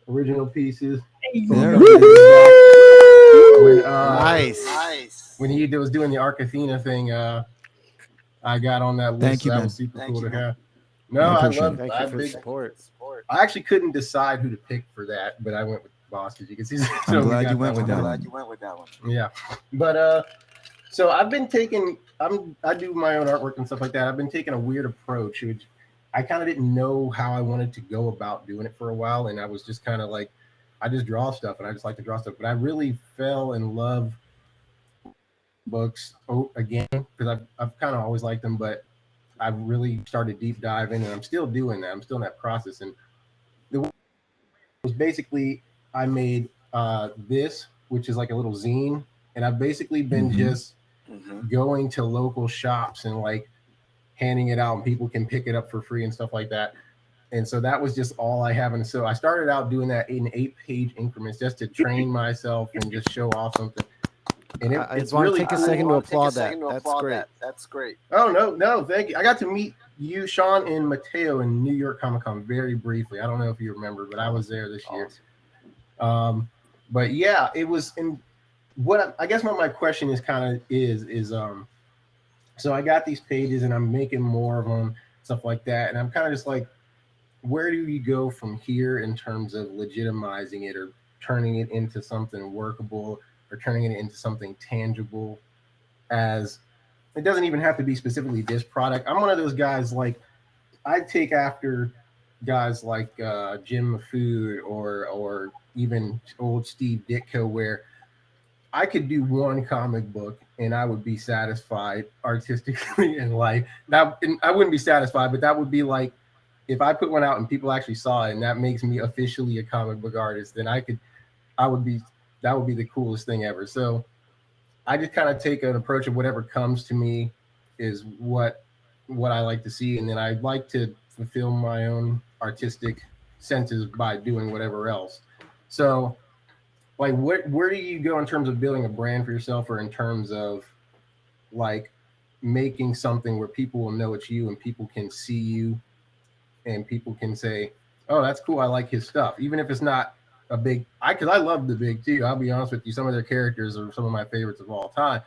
original pieces.
There
When,
Nice.
When he was doing the Arcathena thing, I got on that list.
Thank you,
that
man.
was super cool to have.
I
No, I
appreciate
love.
it.
Thank
I
you for the
big,
support.
I actually couldn't decide who to pick for that, but I went with Boss because you can see.
I'm glad you went with that one.
Yeah, but so I've been taking. I do my own artwork and stuff like that. I've been taking a weird approach, which I kind of didn't know how I wanted to go about doing it for a while, and I was just kind of like, I just draw stuff, and I just like to draw stuff. But I really fell in love books again because I've kind of always liked them, but I've really started deep diving, and I'm still doing that. I'm still in that process, and the was basically I made this, which is like a little zine, and I've basically been just going to local shops and like handing it out, and people can pick it up for free and stuff like that. And so that was just all I have. And so I started out doing that in 8-page increments just to train myself and just show off something. And
I
it's
just want
really
to take a
cool.
second to applaud that. That's great.
Oh no, thank you. I got to meet you, Sean, and Mateo in New York Comic Con very briefly. I don't know if you remember, but I was there this year. But yeah, it was in what I guess what my question is so I got these pages and I'm making more of them, stuff like that, and I'm kind of just like, where do you go from here in terms of legitimizing it or turning it into something workable or turning it into something tangible? As it doesn't even have to be specifically this product. I'm one of those guys, like I take after guys like Jim Mafud or even old Steve Ditko, where I could do one comic book and I would be satisfied artistically in life. I wouldn't be satisfied, but that would be like if I put one out and people actually saw it and that makes me officially a comic book artist, then that would be the coolest thing ever. So I just kind of take an approach of whatever comes to me is what I like to see, and then I like to fulfill my own artistic senses by doing whatever else. So, like, where do you go in terms of building a brand for yourself, or in terms of like making something where people will know it's you and people can see you and people can say, "Oh, that's cool. I like his stuff," even if it's not a big. Because I love the Big too. I'll be honest with you. Some of their characters are some of my favorites of all time,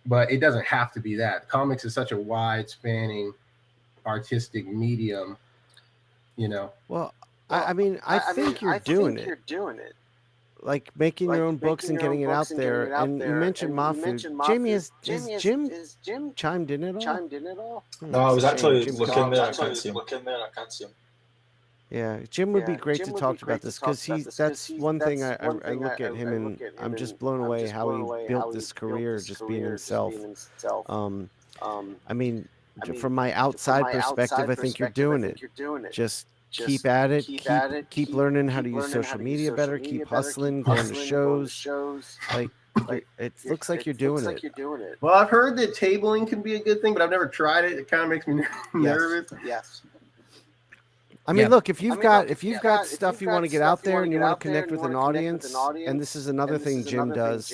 but it doesn't have to be that. Comics is such a wide spanning artistic medium, you know.
Well, I mean, I think you're doing it. Like making your own books and getting it out there. And you mentioned Mafud. Jamie, has Jim chimed in at all?
No, I was actually
Jim
looking
Collins.
there. I can't see him.
Yeah, Jim would be great to talk about this because that's one thing I look at him and I'm just blown away how he built this career just being himself. I mean, from my outside perspective, I think you're doing it. Just keep at it, keep learning how to use social media better, keep hustling, going to shows. Like it looks like you're doing it.
Well, I've heard that tabling can be a good thing, but I've never tried it. It kind of makes me nervous.
Yes.
I mean, look, if you've got stuff you want to get out there and you want to connect with an audience, and this is another thing Jim does.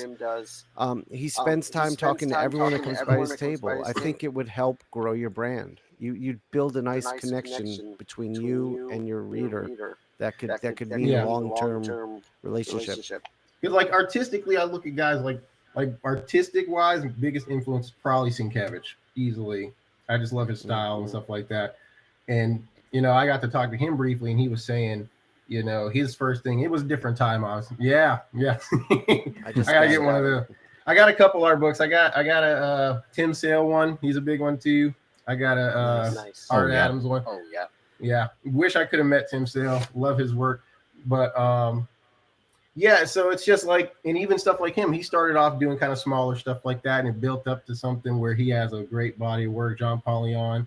He spends time talking to everyone that comes by his table. I think it would help grow your brand. You'd build a nice connection between you and your reader that could mean a long-term relationship.
Because like artistically, I look at guys like artistic wise, biggest influence is probably Sienkiewicz, easily. I just love his style and stuff like that. And you know, I got to talk to him briefly, and he was saying, you know, his first thing, it was a different time. I was, yeah. I gotta get one of those. I got a couple art books. I got a Tim Sale one. He's a big one too. I got a
Nice.
Art
Oh, yeah.
Adams one.
Oh yeah.
Yeah, wish I could have met Tim Sale. Love his work, but yeah. So it's just like, and even stuff like him, he started off doing kind of smaller stuff like that, and it built up to something where he has a great body of work. John Polyon,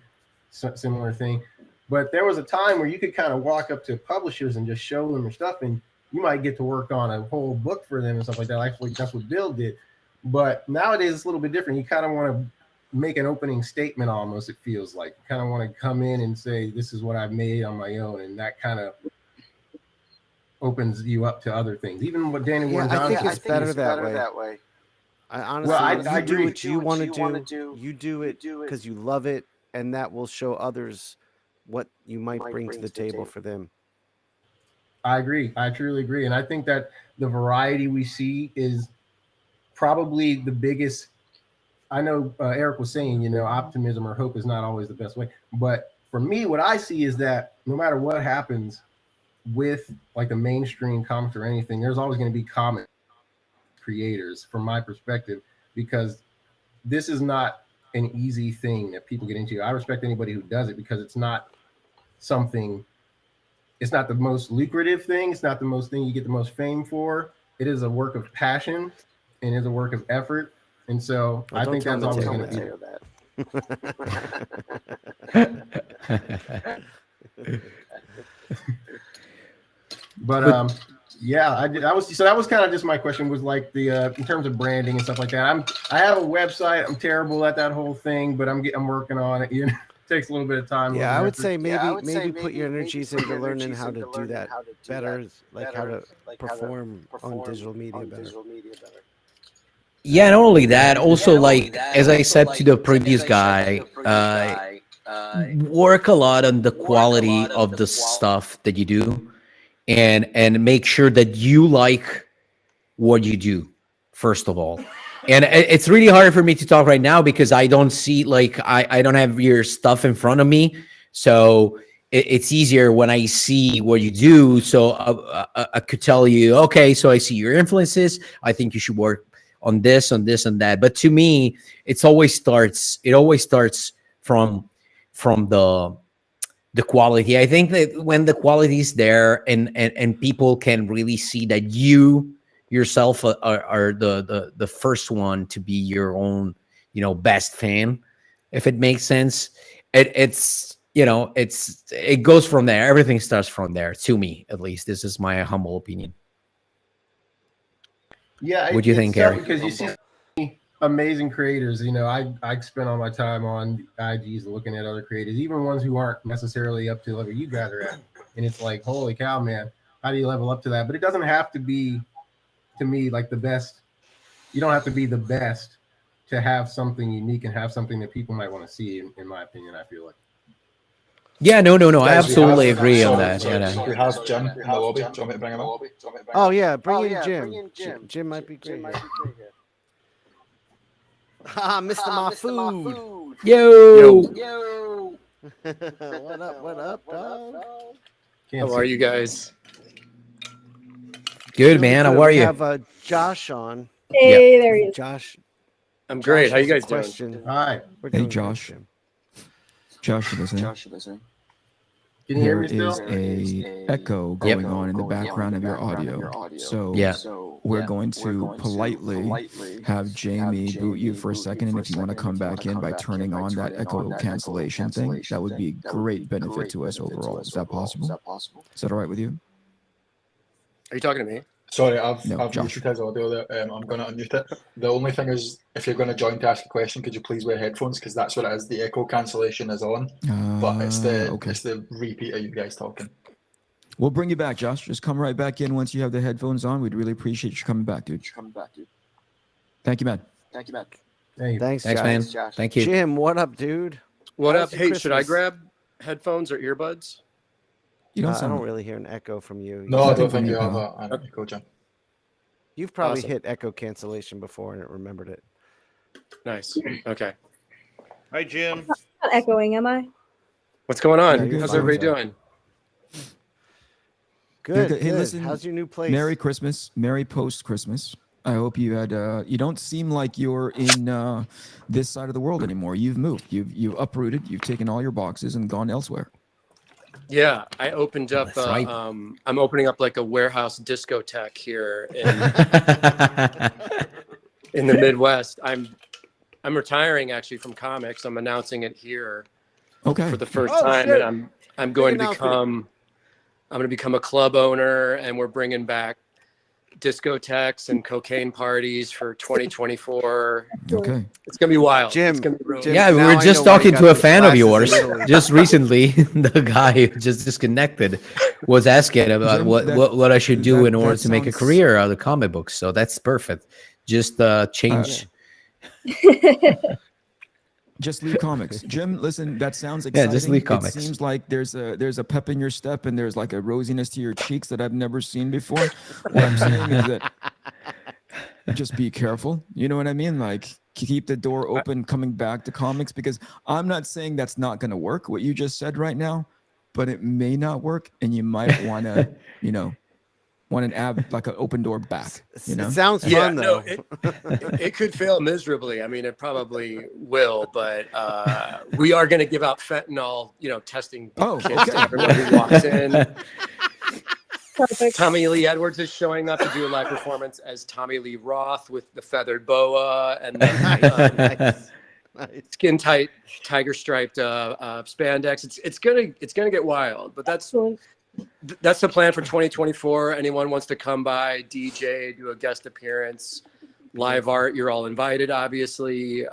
similar thing. But there was a time where you could kind of walk up to publishers and just show them your stuff, and you might get to work on a whole book for them and stuff like that. Actually, that's what Bill did. But nowadays it's a little bit different. You kind of want to make an opening statement almost, it feels like. You kind of want to come in and say, this is what I've made on my own, and that kind of opens you up to other things. Even what Danny Warren
I
Johnson.
think it's better that way. I honestly,
Well, I
you do
agree.
what you want to do. You do it because you love it, and that will show others what you might bring to the table for them.
I agree. I truly agree. And I think that the variety we see is probably the biggest. I know Eric was saying, you know, optimism or hope is not always the best way. But for me, what I see is that no matter what happens with like the mainstream comics or anything, there's always going to be comic creators from my perspective, because this is not an easy thing that people get into. I respect anybody who does it because it's not something, it's not the most lucrative thing. It's not the most thing you get the most fame for. It is a work of passion and is a work of effort. And so I think that's always going to be. But yeah, that was kind of just my question, was like the in terms of branding and stuff like that. I have a website. I'm terrible at that whole thing, but I'm working on it. You know, it takes a little bit of time.
Yeah, I would say maybe put your energies into learning how to do that better, like how to perform on digital media better.
Yeah, not only that, also like as I said to the previous guy, work a lot on the quality of the stuff that you do, and make sure that you like what you do first of all. And it's really hard for me to talk right now because I don't see, like, I don't have your stuff in front of me, so it's easier when I see what you do. So I could tell you, okay, so I see your influences. I think you should work on this, and that. But to me, it always starts from the quality. I think that when the quality is there and people can really see that you yourself are the first one to be your own, you know, best fan, if it makes sense, it's you know, it goes from there. Everything starts from there, to me at least. This is my humble opinion.
Yeah,
what do you think, Eric?
Because you see amazing creators. You know, I spend all my time on IGs looking at other creators, even ones who aren't necessarily up to the level you guys are at. And it's like, holy cow, man, how do you level up to that? But it doesn't have to be, to me, like the best. You don't have to be the best to have something unique and have something that people might want to see, in my opinion, I feel like.
Yeah, no, I absolutely agree on that.
We have Jim in the lobby. Do you want me to bring him up?
Oh yeah, bring in Jim. Jim might be great. Ah, Mr. Mafud.
Yo.
What up, dog?
How are you guys?
Good, man. How are
We
you?
have Josh on.
Hey, there he is.
Josh.
I'm great. How you
has a
guys doing?
question.
Hi.
We're
Hey,
doing
Josh.
great, Jim.
Josh, listening.
Can you hear
There
me
is
still?
a echo going on in the background of your audio. So
Yeah.
we're going to politely have Jamie boot you for a second, and if you want to come back in by turning on that echo cancellation thing, that would be a great benefit to us overall. Is that possible? Is that all right with you?
Are you talking to me?
Sorry, I've
Josh.
muted his audio there. I'm going to unmute it. The only thing is, if you're going to join to ask a question, could you please wear headphones? Because that's what it is. The echo cancellation is on, but it's the repeat of you guys talking.
We'll bring you back, Josh. Just come right back in once you have the headphones on. We'd really appreciate you coming back, dude. Thank you, man.
Hey,
Thanks,
Thanks,
Josh.
man. Thank you.
Jim, what up, dude?
What
How's
up?
your
Hey, should I
Christmas?
grab headphones or earbuds?
You don't
I
sound
don't really hear an echo from you.
No, I
Nothing
don't
from
think
you,
you have
pal.
an echo, Jim.
You've probably
Awesome.
hit echo cancellation before and it remembered it.
Nice. Okay.
Hi, Jim.
Not echoing, am I?
What's going
Yeah,
on?
you're
How's
fine.
everybody doing?
Good.
Hey, listen,
How's your new place?
Merry Christmas. Merry post-Christmas. I hope you had. You don't seem like you're in this side of the world anymore. You've moved. You've uprooted. You've taken all your boxes and gone elsewhere.
Yeah, I opened up.
That's right.
I'm opening up like a warehouse discotheque here in the Midwest. I'm retiring actually from comics. I'm announcing it here for the first time,
shit.
and I'm going to become a club owner, and we're bringing back discotheques and cocaine parties for 2024.
Okay,
it's gonna be wild.
Jim,
it's gonna be really
Yeah, we
now
were
I
just
know why you
talking
got
to a
those
fan of
glasses
yours
in Italy.
just recently. The guy who just disconnected was asking about
Jim,
what I should do in order
that
to make a
sounds-
career out of comic books. So that's perfect. Just change.
Just leave comics, Jim. Listen, that sounds
Yeah,
exciting.
just leave comics.
It seems like there's a pep in your step, and there's like a rosiness to your cheeks that I've never seen before. What I'm saying is that just be careful. You know what I mean? Like keep the door open, coming back to comics, because I'm not saying that's not going to work. What you just said right now, but it may not work, and you might want to, want like an open door back.
It sounds fun though.
It could fail miserably. I mean, it probably will, but we are going to give out fentanyl, testing kits to everyone who walks in.
Perfect.
Tommy Lee Edwards is showing up to do a live performance as Tommy Lee Roth with the feathered boa and the skin tight tiger striped spandex. It's gonna get wild, but that's the plan for 2024. Anyone wants to come by, DJ, do a guest appearance, live art, you're all invited, obviously.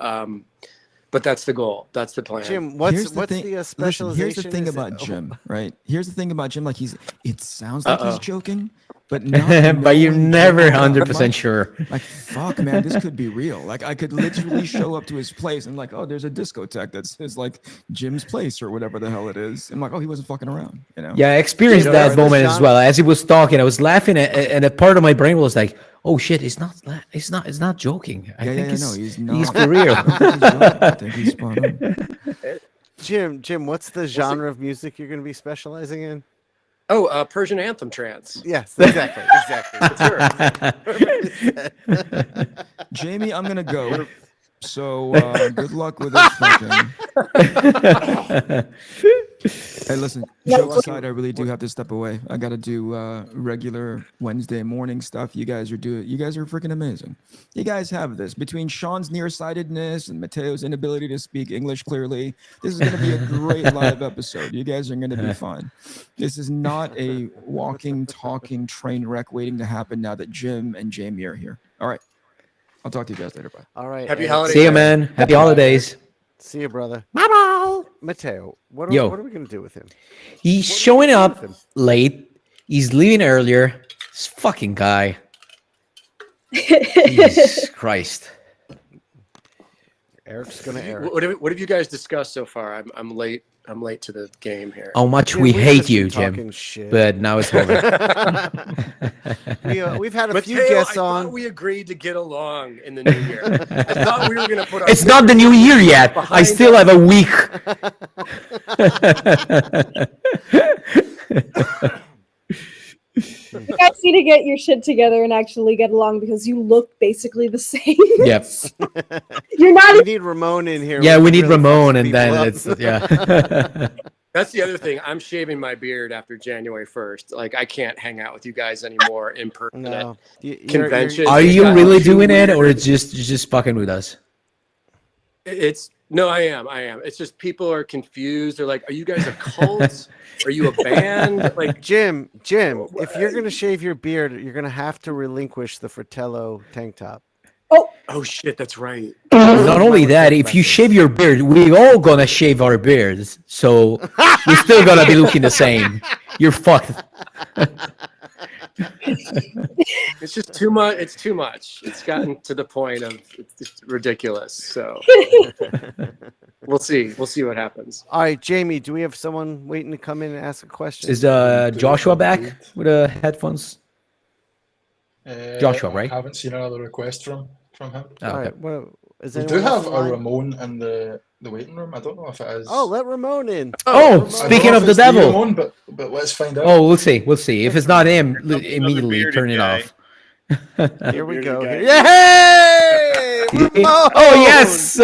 But that's the goal. That's the plan.
Jim, what's the specialization?
Listen, here's the thing about Jim, right? Here's the thing about Jim. Like it sounds like he's joking, but not.
But you're never 100% sure.
Like fuck, man, this could be real. Like I could literally show up to his place and like, oh, there's a discotheque that says like Jim's place or whatever the hell it is. I'm like, oh, he wasn't fucking around,
Yeah, I experienced that moment as well. As he was talking, I was laughing, and a part of my brain was like, "Oh shit, it's not joking. I think he's for real."
I think he's spot on.
Jim, what's the genre of music you're going to be specializing in?
Oh, Persian anthem trance.
Yes, exactly.
Jamie, I'm gonna go. So good luck with this fucking. Hey, listen. Joke aside, I really do have to step away. I got to do regular Wednesday morning stuff. You guys are freaking amazing. You guys have this between Sean's nearsightedness and Mateo's inability to speak English clearly. This is going to be a great live episode. You guys are going to be fine. This is not a walking, talking train wreck waiting to happen now that Jim and Jamie are here. All right. I'll talk to you guys later. Bye.
All right.
Happy holidays.
See you, man. Happy holidays.
See you, brother. Bye-bye. Mateo, what are we going to do with him?
He's showing up late. He's leaving earlier. This fucking guy. Jesus Christ.
Eric's going to Eric.
What have you guys discussed so far? I'm late. I'm late to the game here.
How much we hate you, Jim. But now it's over.
We've had a
Mateo,
few guests
I
on.
thought we agreed to get along in the new year. I thought we were going to put.
It's not the new year yet. I still have a week.
You guys need to get your shit together and actually get along because you look basically the same.
Yep.
You're not.
We need Ramon in here.
Yeah, we need
really
Ramon,
fucks
and then
people up.
it's yeah.
That's the other thing. I'm shaving my beard after January 1st. Like I can't hang out with you guys anymore in person
No.
at conventions.
Are you really doing it, or it's just fucking with us?
No, I am. It's just people are confused. They're like, "Are you guys a cult? Are you a band?" Like
Jim, if you're gonna shave your beard, you're gonna have to relinquish the Fratello tank top.
Oh shit, that's right.
Not only that, if you shave your beard, we all gonna shave our beards, so we're still gonna be looking the same. You're fucked.
It's just too much. It's too much. It's gotten to the point of it's just ridiculous. So we'll see. We'll see what happens.
All right, Jamie, do we have someone waiting to come in and ask a question?
Is Joshua back with the headphones? Joshua, right?
I haven't seen another request from him.
Oh,
All
okay.
right, what is
We
anyone
do
else
have
in
a
line?
Ramon in the waiting room. I don't know if it is.
Oh, let Ramon in.
Oh,
Ramon.
speaking of the
It's
devil.
Ramon, but let's find out.
Oh, we'll see. We'll see. If it's not him, immediately
bearded
turn it
guy.
off.
Here we
Here's
go.
the guy.
Yay!
Oh yes.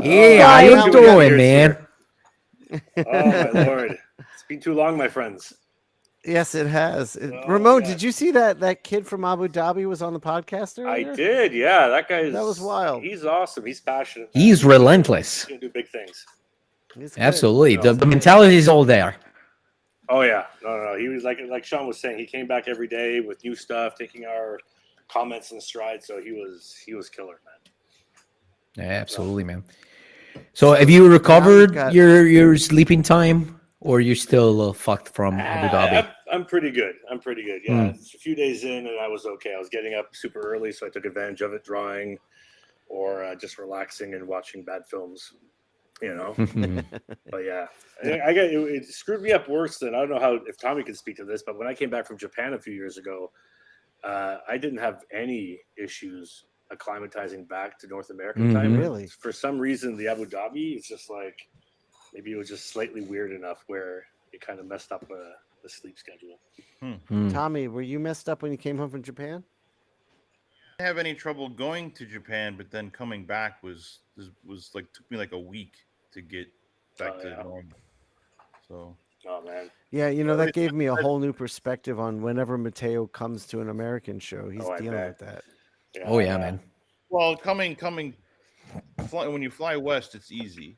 Yeah, how you doing, man?
Oh my lord, it's been too long, my friends.
Yes, it has.
Oh,
Ramon,
yeah.
did you see that kid from Abu Dhabi was on the podcast earlier?
I did, yeah. That guy's
That was wild.
He's awesome. He's passionate. man.
He's relentless.
He's gonna do big things.
He's good.
Absolutely. The mentality is all there.
Oh yeah, no. He was like Sean was saying. He came back every day with new stuff, taking our comments in stride. So he was killer, man.
Yeah, absolutely, man. So have you recovered your sleeping time, or you're still fucked from Abu Dhabi?
I'm pretty good. Yeah, it's a few days in, and I was okay. I was getting up super early, so I took advantage of it, drawing, or just relaxing and watching bad films. You know, but yeah, it screwed me up worse than I don't know if Tommy can speak to this, but when I came back from Japan a few years ago, I didn't have any issues acclimatizing back to North American time.
Really?
For some reason, the Abu Dhabi, it's just like maybe it was just slightly weird enough where it kind of messed up the sleep schedule.
Tommy, were you messed up when you came home from Japan?
I didn't have any trouble going to Japan, but then coming back was like took me like a week to get back to normal. So,
oh man,
yeah, that gave me a whole new perspective on whenever Mateo comes to an American show. He's dealing with that.
Yeah,
oh yeah, man.
Well, when you fly west, it's easy.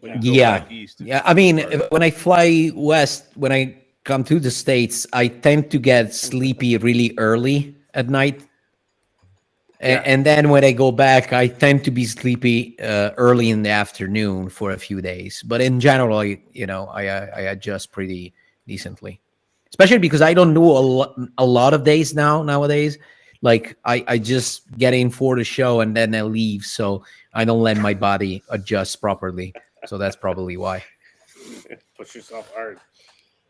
When you go
Yeah,
back east,
yeah. I mean, when I fly west, when I come to the States, I tend to get sleepy really early at night. And then when I go back, I tend to be sleepy early in the afternoon for a few days. But in general, I adjust pretty decently, especially because I don't do a lot of days nowadays. Like I just get in for the show and then I leave, so I don't let my body adjust properly. So that's probably why.
Push yourself hard.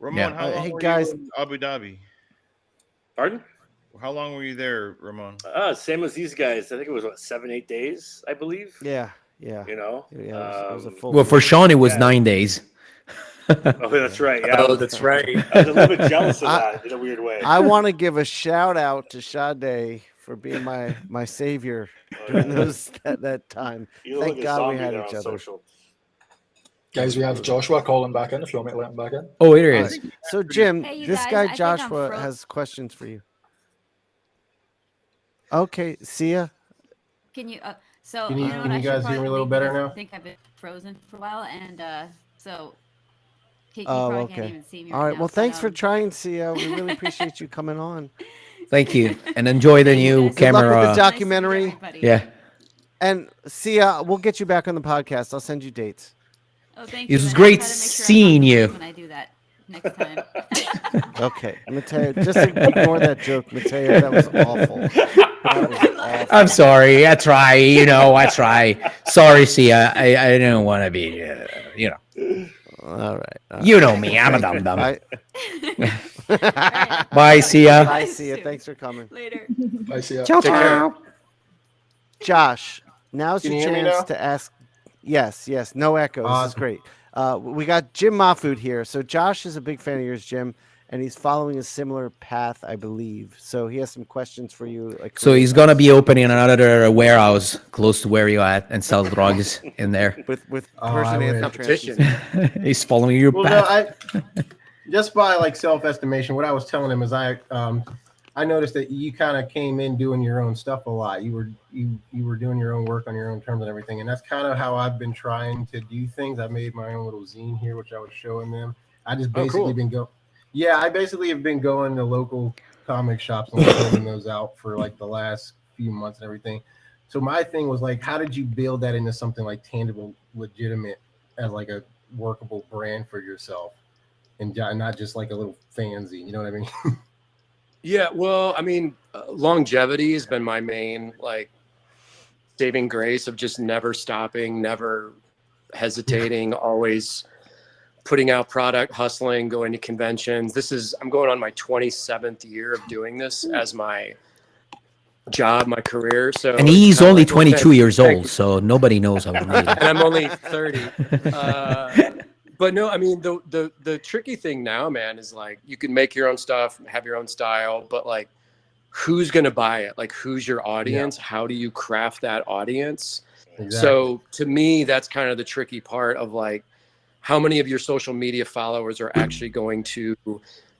Ramon, how long were
guys,
you in Abu Dhabi?
Pardon?
How long were you there, Ramon?
Same as these guys. I think it was 7-8 days, I believe.
Yeah.
You know,
it was a full.
Well, for Sean, it was 9 days.
Oh, that's right. Yeah.
Oh, that's right.
I was a little bit jealous of that in a weird way.
I want to give a shout out to Sade for being my savior during that time. Thank God we had each other.
Guys, we have Joshua calling back in if you want me to let him back in.
Oh, here it is.
So, Jim,
Hey, you
this
guys, I
guy
think I'm
Joshua has questions for you. Okay, see ya.
Can you?
Can you guys hear me a little better now?
I think I've been frozen for a while, and so you
Oh,
probably
okay.
can't even see me.
All
right
right.
now,
Well,
but,
thanks for trying, Sia. We really appreciate you coming on.
Thank you, and enjoy the new
Good luck with
camera.
the documentary.
Yeah.
And Sia, we'll get you back on the podcast. I'll send you dates.
Oh, thank
It
you.
was
and I'll
great
try to make sure I'm
seeing
not
you.
When I do that next time.
Okay, Mateo, just ignore that joke, Mateo. That was awful. That was awful.
I'm sorry. I try. I try. Sorry, Sia. I don't want to be.
All right.
You know me. I'm a dum dum.
Bye.
Bye, Sia.
Bye, Sia. Thanks for coming.
Later.
Bye, Sia.
Ciao,
Take care.
ciao.
Josh, now's
Can
your
you hear me
chance
now?
to ask. Yes, no echo. This is
Awesome.
great. We got Jim Mafud here. So Josh is a big fan of yours, Jim, and he's following a similar path, I believe. So he has some questions for you.
So he's gonna be opening another warehouse close to where you're at and sell drugs in there.
with
I
Persian
wish.
anti-trans.
He's following your
Well,
path.
no, just by self-estimation, what I was telling him is I noticed that you kind of came in doing your own stuff a lot. You were doing your own work on your own terms and everything, and that's kind of how I've been trying to do things. I made my own little zine here, which I was showing them. I just basically I basically have been going to local comic shops and putting those out for the last few months and everything. So my thing was how did you build that into something tangible, legitimate, as a workable brand for yourself, and not just a little fanzine? You know what I mean?
Yeah, well, I mean, longevity has been my main saving grace of just never stopping, never hesitating, always putting out product, hustling, going to conventions. I'm going on my 27th year of doing this as my job, my career. So
And he's only 22 years old, so nobody knows how he made it.
and I'm only 30. But no, I mean the tricky thing now, man, is like you can make your own stuff, have your own style, but like who's gonna buy it? Like who's your audience? How do you craft that audience?
Exactly.
So to me, that's kind of the tricky part of like how many of your social media followers are actually going to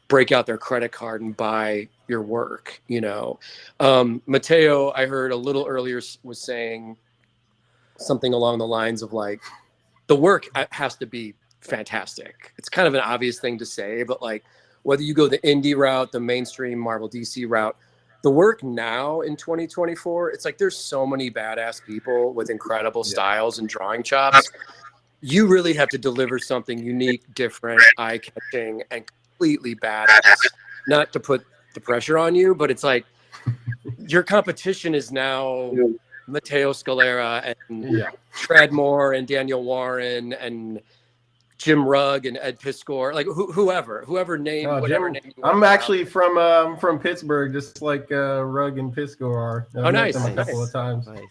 break out their credit card and buy your work, you know? Mateo, I heard a little earlier was saying something along the lines of like, the work has to be fantastic. It's kind of an obvious thing to say, but like whether you go the indie route, the mainstream Marvel DC route, the work now in 2024, it's like there's so many badass people with incredible styles and drawing chops. You really have to deliver something unique, different, eye-catching, and completely badass. Not to put the pressure on you, but it's like your competition is now Mateo Scalera and Treadmore and Daniel Warren and Jim Rugg and Ed Piskor, like whoever name, whatever name you want.
I'm actually from Pittsburgh, just like Rugg and Piskor are. I've met them a couple of times.
Nice.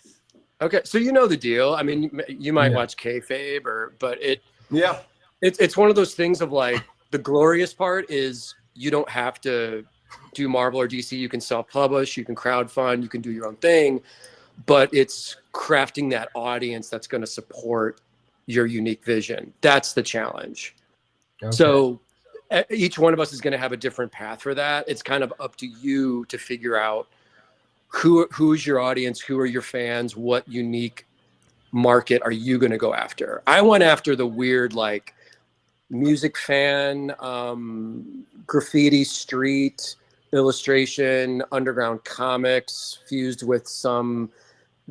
Okay, so you know the deal. I mean, you might watch kayfabe, but it's one of those things of like the glorious part is you don't have to do Marvel or DC. You can self-publish, you can crowdfund, you can do your own thing, but it's crafting that audience that's going to support your unique vision. That's the challenge. Okay. So each one of us is going to have a different path for that. It's kind of up to you to figure out who's your audience, who are your fans, what unique market are you going to go after? I went after the weird, like music fan, graffiti, street, illustration, underground comics fused with some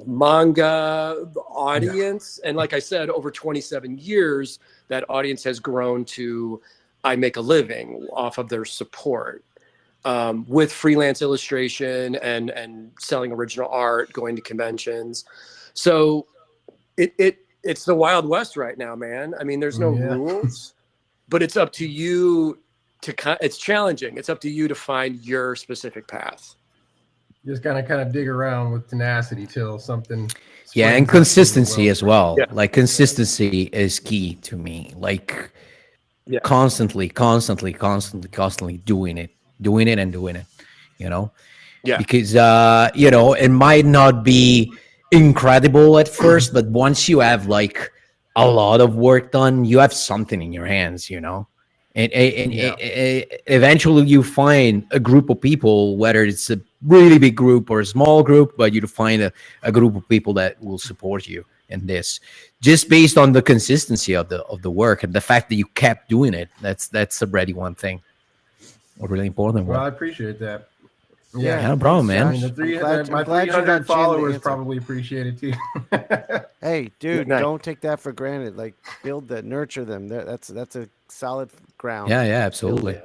manga audience. And like I said, over 27 years, that audience has grown to, I make a living off of their support. With freelance illustration and selling original art, going to conventions. So it's the Wild West right now, man. I mean, there's no rules, but it's up to you it's challenging. It's up to you to find your specific path.
Just kind of dig around with tenacity till something.
Yeah, and consistency as well. Yeah. Like consistency is key to me. Like constantly doing it, you know? Yeah. Because, you know, it might not be incredible at first, but once you have like a lot of work done, you have something in your hands, you know? And eventually you find a group of people, whether it's a really big group or a small group, but you find a group of people that will support you in this, just based on the consistency of the work and the fact that you kept doing it. That's already one thing, a really important one.
Well, I appreciate that.
Yeah, no problem, man.
I mean, my 300 followers probably appreciate it too.
Hey, dude, don't take that for granted. Like, build that, nurture them. That's a solid ground.
Yeah, absolutely.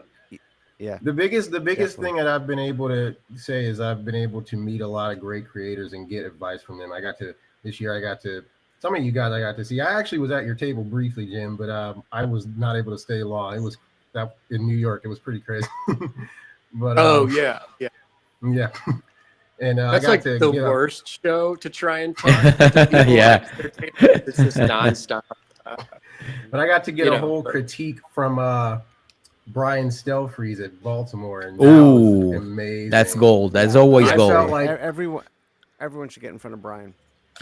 Yeah.
The biggest thing that I've been able to say is I've been able to meet a lot of great creators and get advice from them. This year some of you guys I got to see. I actually was at your table briefly, Jim, but I was not able to stay long. It was that in New York. It was pretty crazy. But
yeah.
And
that's
I got
like
to
the worst show to try and find.
Yeah,
it's just nonstop.
But I got to get a whole critique from Brian Stelfreeze at Baltimore, and that was amazing.
That's gold. That's always gold.
Felt like everyone should get in front of Brian.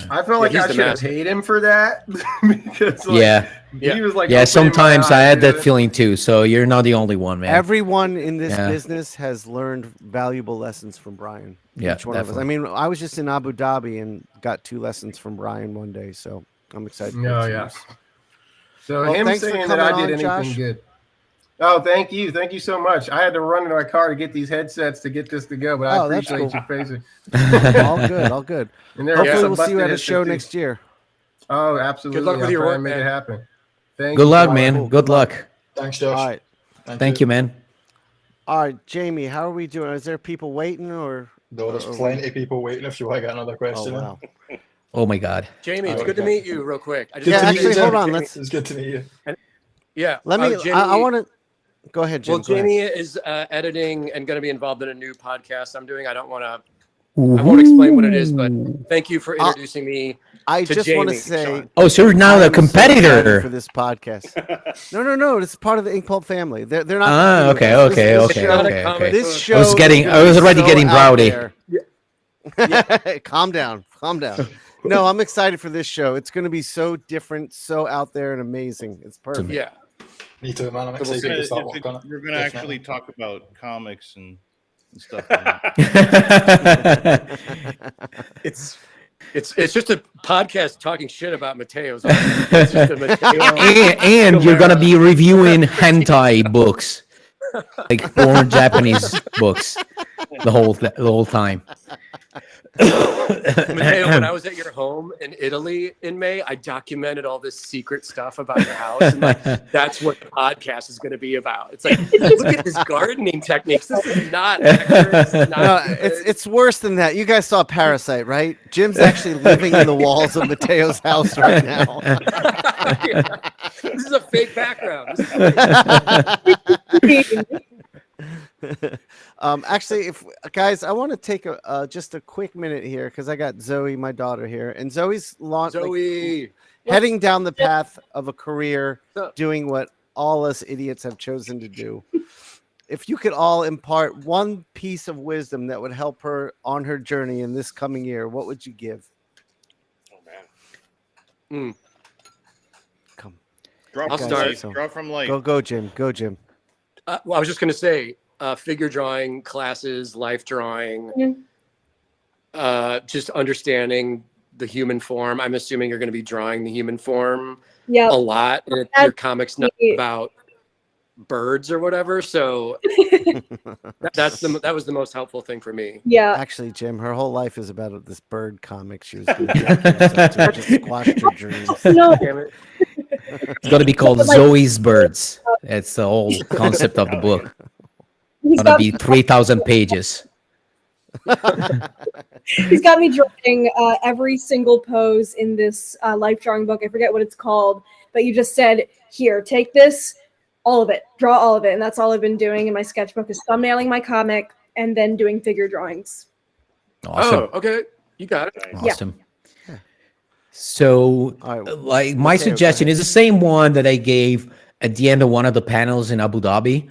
I felt like I should have paid him for that because he was like,
sometimes I had that feeling too. So you're not the only one, man.
Everyone in this business has learned valuable lessons from Brian.
Yeah,
each one of us. I mean, I was just in Abu Dhabi and got 2 lessons from Brian one day, so I'm excited.
So him saying that I did anything good. Oh, thank you so much. I had to run into my car to get these headsets to get this to go, but I appreciate you facing.
all good. And hopefully we'll see you at a show next year.
Oh, absolutely.
Good luck with your work,
make it happen.
Good luck, man. Good luck.
Thanks, Josh.
All right.
Thank you, man.
All right, Jamie, how are we doing? Is there people waiting or?
No, there's plenty of people waiting if you want to get another question.
Oh, wow.
Oh my God.
Jamie, it's good to meet you real quick.
Hold on.
It's good to meet you.
I want to. Go ahead, Jim.
Well, Jamie is editing and going to be involved in a new podcast I'm doing. I don't want to I won't explain what it is, but thank you for introducing me.
I
to
just
Jamie,
want to say,
Sean.
Oh, so you're now
I
the
am so excited
competitor.
for this podcast. No. This is part of the Inkpulp family. They're not.
Ah,
competing
okay,
with us.
okay,
This
okay,
show-
okay, okay.
This show.
I was getting,
is
I was already
so
getting
out
rowdy.
there. Calm down. No, I'm excited for this show. It's going to be so different, so out there, and amazing. It's perfect.
Yeah.
Me too, man. I'm
So we'll
excited to
see.
start work on it.
We're going to actually talk about comics and stuff.
It's just a podcast talking shit about Mateo's. It's just a Mateo
and you're gonna be reviewing hentai books, like porn Japanese books, the whole time.
Mateo, when I was at your home in Italy in May, I documented all this secret stuff about your house, and like that's what the podcast is going to be about. It's like, look at his gardening techniques. This is not accurate. This is not
No,
good.
it's worse than that. You guys saw Parasite, right? Jim's actually living in the walls of Mateo's house right now.
Yeah. This is a fake background.
Actually, if guys, I want to take just a quick minute here because I got Zoe, my daughter, here, and Zoe's heading down the path of a career doing what all us idiots have chosen to do. If you could all impart one piece of wisdom that would help her on her journey in this coming year, what would you give?
Oh man.
Come.
Drop from life. Drop from life.
Go, Jim. Go, Jim.
Well, I was just going to say, figure drawing classes, life drawing, just understanding the human form. I'm assuming you're going to be drawing the human form a lot. And your comic's not about birds or whatever. So that was the most helpful thing for me.
Yeah.
Actually, Jim, her whole life is about this bird comic she was going to just squashed her dreams.
No.
Damn it.
It's going to be called Zoe's Birds. That's the whole concept of the book. It's going to be 3,000 pages.
He's got me drawing every single pose in this life drawing book. I forget what it's called, but you just said, here, take this, all of it, draw all of it. And that's all I've been doing in my sketchbook is thumbnailing my comic and then doing figure drawings.
Awesome.
Oh, okay. You got it.
Awesome. So, like, my suggestion is the same one that I gave at the end of one of the panels in Abu Dhabi,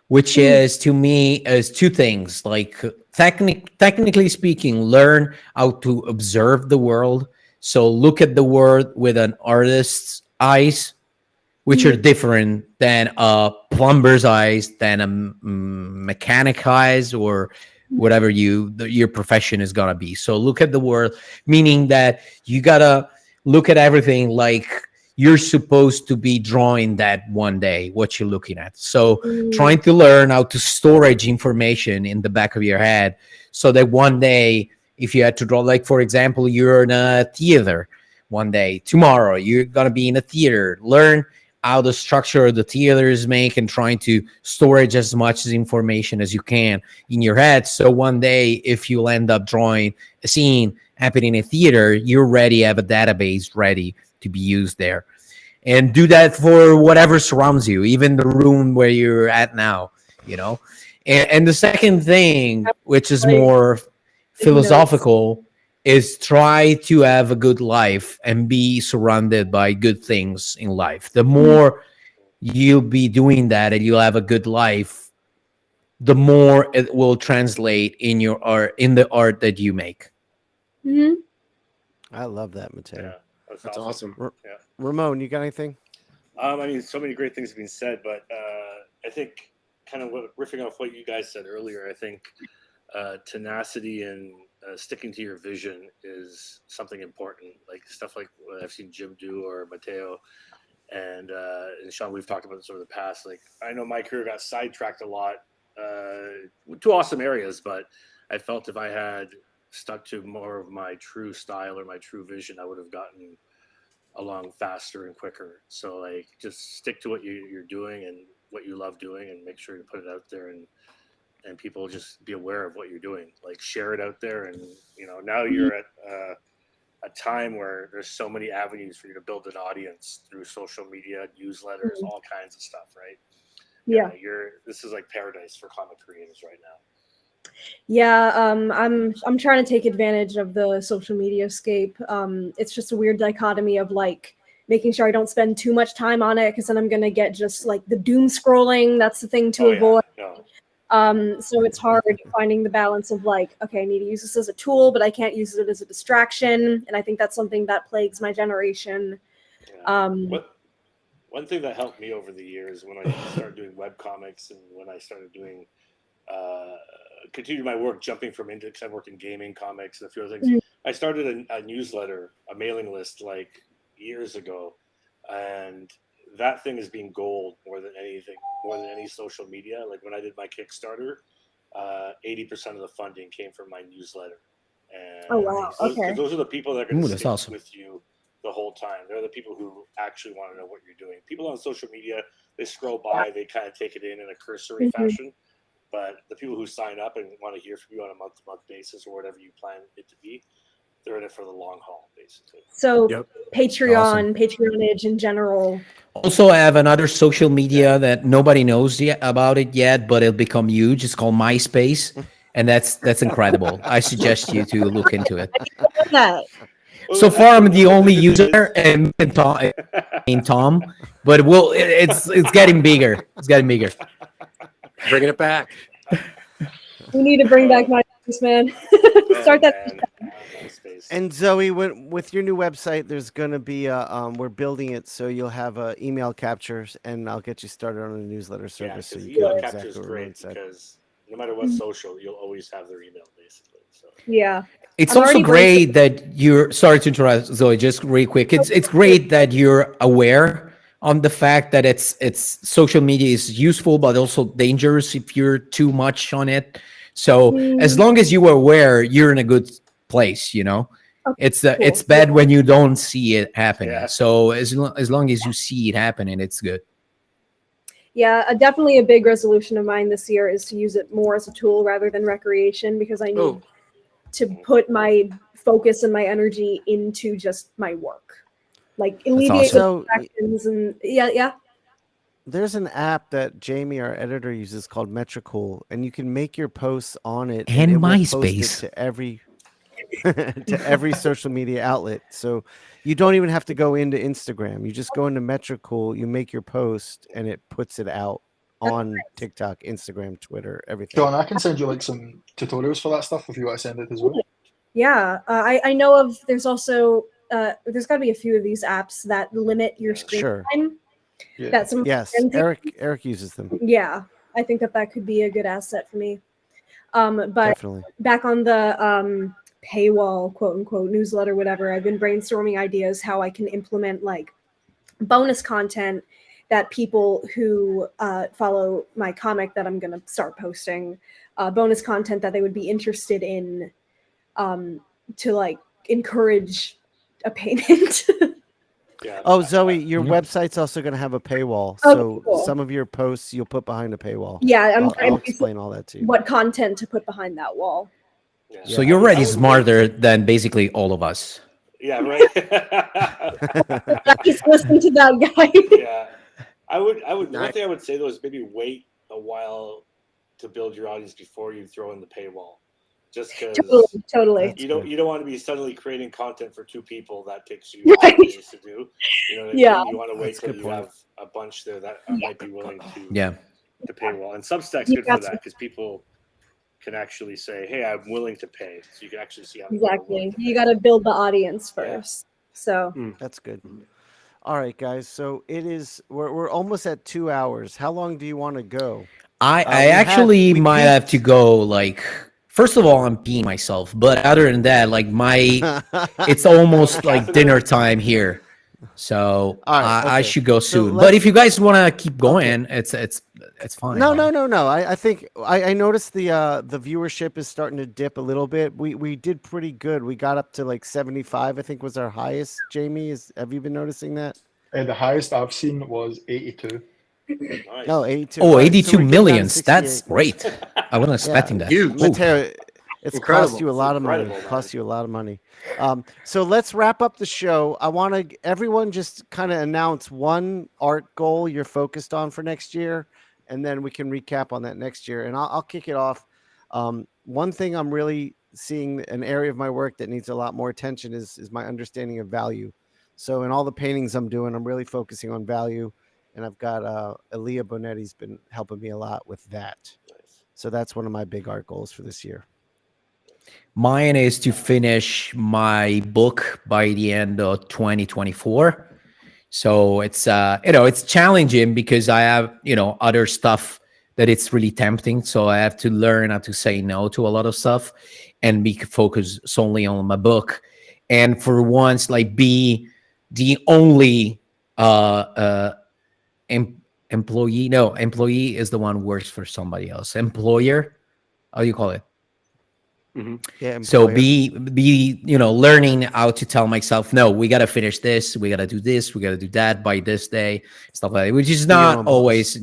which is, to me, is two things. Like, technically speaking, learn how to observe the world. So look at the world with an artist's eyes, which are different than a plumber's eyes, than a mechanic eyes, or whatever your profession is gonna be. So look at the world, meaning that you gotta look at everything like you're supposed to be drawing that one day, what you're looking at. So trying to learn how to storage information in the back of your head so that one day, if you had to draw, like, for example, you're in a theater one day, tomorrow, you're going to be in a theater, learn how the structure of the theater is made and trying to storage as much information as you can in your head. So one day, if you'll end up drawing a scene happening in a theater, you're ready, have a database ready to be used there. And do that for whatever surrounds you, even the room where you're at now, you know. And the second thing, which is more philosophical, is try to have a good life and be surrounded by good things in life. The more you'll be doing that and you'll have a good life, the more it will translate in your art, in the art that you make.
Mm-hmm.
I love that, Mateo.
Yeah,
that's awesome.
Yeah.
Ramon, you got anything?
I mean, so many great things have been said, but I think kind of riffing off what you guys said earlier, I think tenacity and sticking to your vision is something important. Like stuff like what I've seen Jim do or Mateo and Sean, we've talked about this over the past. Like I know my career got sidetracked a lot to awesome areas, but I felt if I had stuck to more of my true style or my true vision, I would have gotten along faster and quicker. So like just stick to what you're doing and what you love doing and make sure to put it out there and people just be aware of what you're doing. Like share it out there. And you know, now you're at a time where there's so many avenues for you to build an audience through social media, newsletters, all kinds of stuff, right?
Yeah.
This is like paradise for comic creators right now.
Yeah, I'm trying to take advantage of the social media scape. It's just a weird dichotomy of like making sure I don't spend too much time on it because then I'm gonna get just like the doom scrolling. That's the thing to avoid.
No.
So it's hard finding the balance of like, okay, I need to use this as a tool, but I can't use it as a distraction. And I think that's something that plagues my generation.
One thing that helped me over the years when I started doing web comics and when I started doing continued my work jumping from into, because I worked in gaming, comics, and a few other things.
Mm.
I started a newsletter, a mailing list like years ago, and that thing has been gold more than anything, more than any social media. Like when I did my Kickstarter, 80% of the funding came from my newsletter. And
oh wow, okay.
those are the people that are going to stick
awesome.
with you the whole time. They're the people who actually want to know what you're doing. People on social media, they scroll by, they kind of take it in a cursory fashion. But the people who sign up and want to hear from you on a month-to-month basis or whatever you plan it to be, they're in it for the long haul, basically.
So Patreon, Patreonage in general.
Also, I have another social media that nobody knows yet about it yet, but it'll become huge. It's called MySpace, and that's incredible. I suggest you to look into it. So far, I'm the only user, and Tom, but it's getting bigger. It's getting bigger.
Bringing it back.
We need to bring back MySpace, man. Start that.
And Zoe, with your new website, there's gonna be we're building it so you'll have email captures, and I'll get you started on a newsletter service. So you
email
know
capture is
exactly
great because no matter what social, you'll always have their email, basically. So
yeah.
It's also great that you're sorry to interrupt, Zoe, just really quick. It's great that you're aware on the fact that it's social media is useful but also dangerous if you're too much on it. So as long as you are aware, you're in a good place, you know.
Okay,
it's bad when you don't see it happening.
Yeah.
So as long as you see it happening, it's good.
Yeah, definitely a big resolution of mine this year is to use it more as a tool rather than recreation because I need to put my focus and my energy into just my work. Like alleviate
awesome.
distractions and yeah.
There's an app that Jamie, our editor, uses called Metricool, and you can make your posts on it,
And
it will
MySpace.
post it to every social media outlet. So you don't even have to go into Instagram. You just go into Metricool, you make your post, and it puts it out on TikTok, Instagram, Twitter, everything.
John, I can send you like some tutorials for that stuff if you want to send it as well.
Yeah, I know of. There's also there's got to be a few of these apps that limit your screen time.
Yeah.
That some
Eric uses them.
Yeah, I think that could be a good asset for me. But
Definitely.
back on the paywall, quote unquote, newsletter, whatever, I've been brainstorming ideas how I can implement like bonus content that people who follow my comic that I'm going to start posting, bonus content that they would be interested in to like encourage a payment.
Oh, Zoe, your website's also going to have a paywall. So
cool.
some of your posts you'll put behind a paywall.
Yeah,
I'll explain all that to you.
What content to put behind that wall.
So you're already smarter than basically all of us.
Yeah, right.
I just listen to that guy.
Yeah, I would. One thing I would say though is maybe wait a while to build your audience before you throw in the paywall. Just because
totally.
You don't want to be suddenly creating content for two people that takes you days to do. You know what I mean? You want to wait till you have a bunch there that might be willing to paywall. And Substack's good for that because people can actually say, "Hey, I'm willing to pay," so you can actually see how
exactly. You got to build the audience first. So
that's good. All right, guys. So it is. We're almost at 2 hours. How long do you want to go?
I actually might have to go. Like, first of all, I'm peeing myself, but other than that, like it's almost like dinner time here. So I should go soon. But if you guys want to keep going, it's fine.
No. I think I noticed the viewership is starting to dip a little bit. We did pretty good. We got up to like 75. I think was our highest. Jamie, have you been noticing that?
The highest I've seen was 82.
Nice.
No, 82.
Oh,
Right,
82
so we
millions.
get down to
That's
68.
great. I wasn't expecting that.
Huge.
Ooh.
It's
Incredible.
cost you a lot of money.
Incredible,
Cost you a lot of money. So let's wrap up the show. I want to everyone just kind of announce one art goal you're focused on for next year, and then we can recap on that next year. And I'll kick it off. one thing I'm really seeing, an area of my work that needs a lot more attention, is my understanding of value. So in all the paintings I'm doing, I'm really focusing on value, and I've got Aaliyah Bonetti's been helping me a lot with that. So that's one of my big art goals for this year.
Mine is to finish my book by the end of 2024. So it's it's challenging because I have other stuff that it's really tempting. So I have to learn how to say no to a lot of stuff and be focused solely on my book. And for once, like, be the only employee. No, employee is the one who works for somebody else. Employer, how do you call it?
Mm-hmm.
Yeah.
So be learning how to tell myself, no, we got to finish this, we got to do this, we got to do that by this day, stuff like that, which is not always,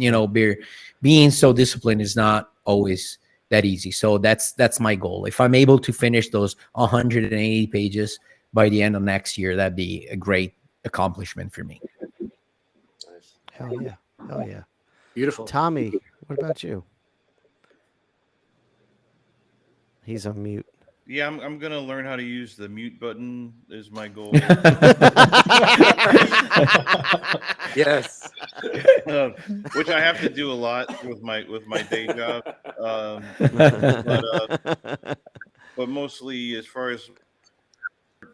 being so disciplined is not always that easy. So that's my goal. If I'm able to finish those 180 pages by the end of next year, that'd be a great accomplishment for me.
Hell yeah. Hell yeah.
Beautiful.
Tommy, what about you? He's on mute.
Yeah, I'm gonna learn how to use the mute button. Is my goal.
Yes.
Which I have to do a lot with my day job. But mostly, as far as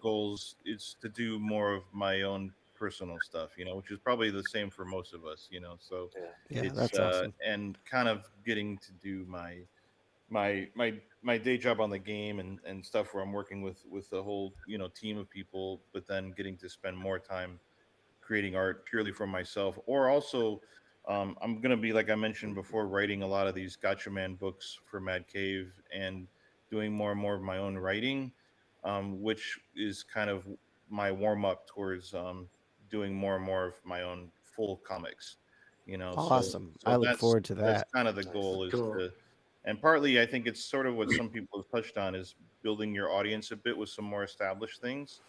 goals, it's to do more of my own personal stuff, which is probably the same for most of us, So it's
that's awesome.
and kind of getting to do my day job on the game and stuff where I'm working with the whole team of people, but then getting to spend more time creating art purely for myself, or also I'm gonna be, like I mentioned before, writing a lot of these Gotcha Man books for Mad Cave and doing more and more of my own writing, which is kind of my warm up towards doing more and more of my own full comics.
Awesome.
So
I look forward to
That's
that.
kind of the goal, is
Cool.
to, and partly I think it's sort of what some people have touched on, is building your audience a bit with some more established things.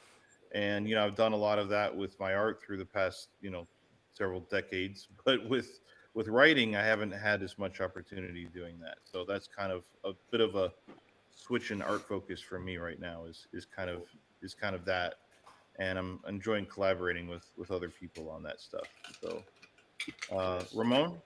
And I've done a lot of that with my art through the past several decades, but with writing I haven't had as much opportunity doing that. So that's kind of a bit of a switch in art focus for me right now, is kind of that, and I'm enjoying collaborating with other people on that stuff. So Ramon?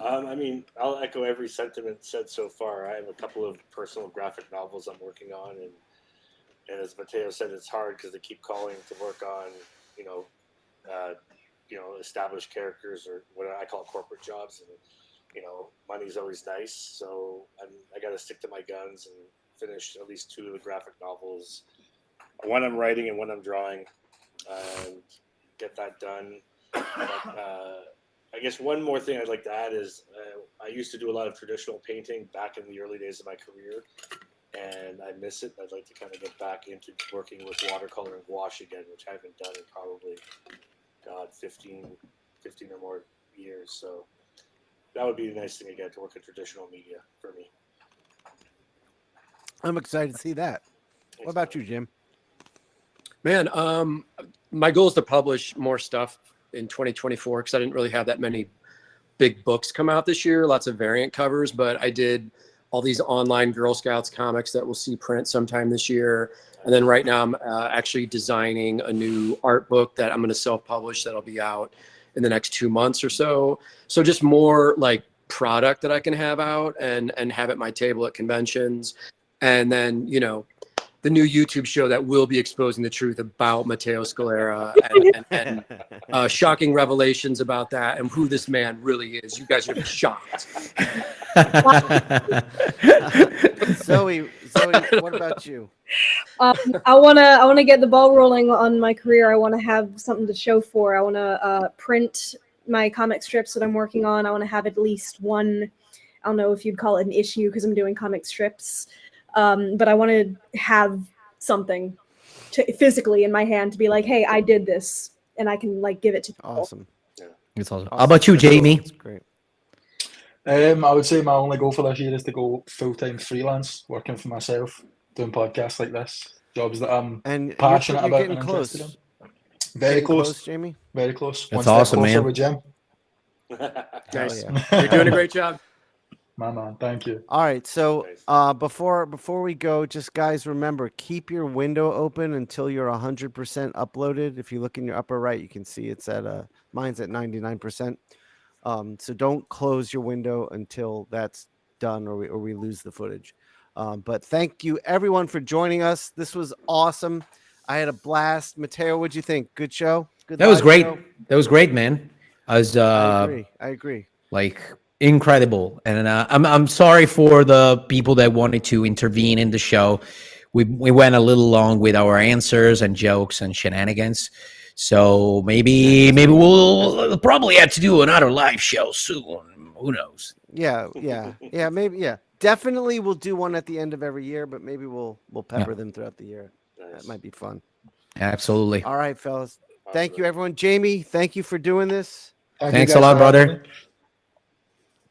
I mean, I'll echo every sentiment said so far. I have a couple of personal graphic novels I'm working on, and as Mateo said, it's hard because they keep calling to work on, established characters, or what I call corporate jobs, and money's always nice. So I got to stick to my guns and finish at least 2 of the graphic novels, one I'm writing and one I'm drawing, and get that done. But, I guess one more thing I'd like to add is I used to do a lot of traditional painting back in the early days of my career, and I miss it. I'd like to kind of get back into working with watercolor and gouache again, which I haven't done in probably, 15 or more years. So that would be a nice thing again, to work in traditional media for me.
I'm excited to see that. What about you, Jim?
Man, my goal is to publish more stuff in 2024, because I didn't really have that many big books come out this year, lots of variant covers, but I did all these online Girl Scouts comics that we'll see print sometime this year. And then right now I'm actually designing a new art book that I'm going to self-publish that'll be out in the next 2 months or so. So just more like product that I can have out and have at my table at conventions. And then, the new YouTube show that will be exposing the truth about Matteo Scalera and shocking revelations about that and who this man really is. You guys are gonna be shocked.
Zoe, what about you?
I wanna get the ball rolling on my career. I wanna have something to show for. I wanna print my comic strips that I'm working on. I wanna have at least one. I don't know if you'd call it an issue because I'm doing comic strips. But I want to have something physically in my hand to be like, hey, I did this, and I can give it to people.
Awesome.
It's awesome. How about you, Jamie?
That's great.
I would say my only goal for this year is to go full-time freelance, working for myself, doing podcasts like this, jobs that I'm passionate about and interested in. Very close,
Jamie.
Very close.
That's awesome, man.
With Jim.
Nice.
Yeah.
You're doing a great job.
My man, thank you.
All right, so before we go, just guys, remember, keep your window open until you're 100% uploaded. If you look in your upper right, you can see it's at mine's at 99%. So don't close your window until that's done, or we lose the footage. But thank you everyone for joining us. This was awesome. I had a blast. Mateo, what'd you think? Good show? Good.
That was great.
Show?
That was great, man. I
agree.
Like incredible. And I'm sorry for the people that wanted to intervene in the show. We went a little long with our answers and jokes and shenanigans. So maybe we'll probably have to do another live show soon. Who knows?
Yeah, maybe, definitely we'll do one at the end of every year, but maybe we'll pepper them throughout the year. That might be fun.
Absolutely.
All right, fellas. Thank you, everyone. Jamie, thank you for doing this.
Thanks a lot, brother.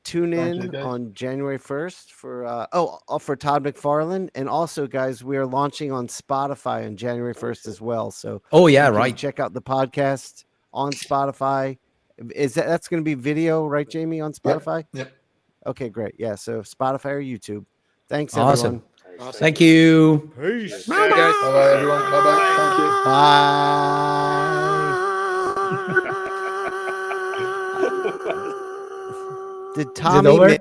Tune in on January 1st for Todd McFarlane, and also, guys, we are launching on Spotify on January 1st as well. So, check out the podcast on Spotify. That's going to be video, right, Jamie, on Spotify?
Yep.
Okay, great. Yeah, so Spotify or YouTube. Thanks,
awesome.
Everyone.
Thank you.
Peace.
Bye, guys. Bye, everyone. Bye-bye. Thank you.
Bye. Did Tommy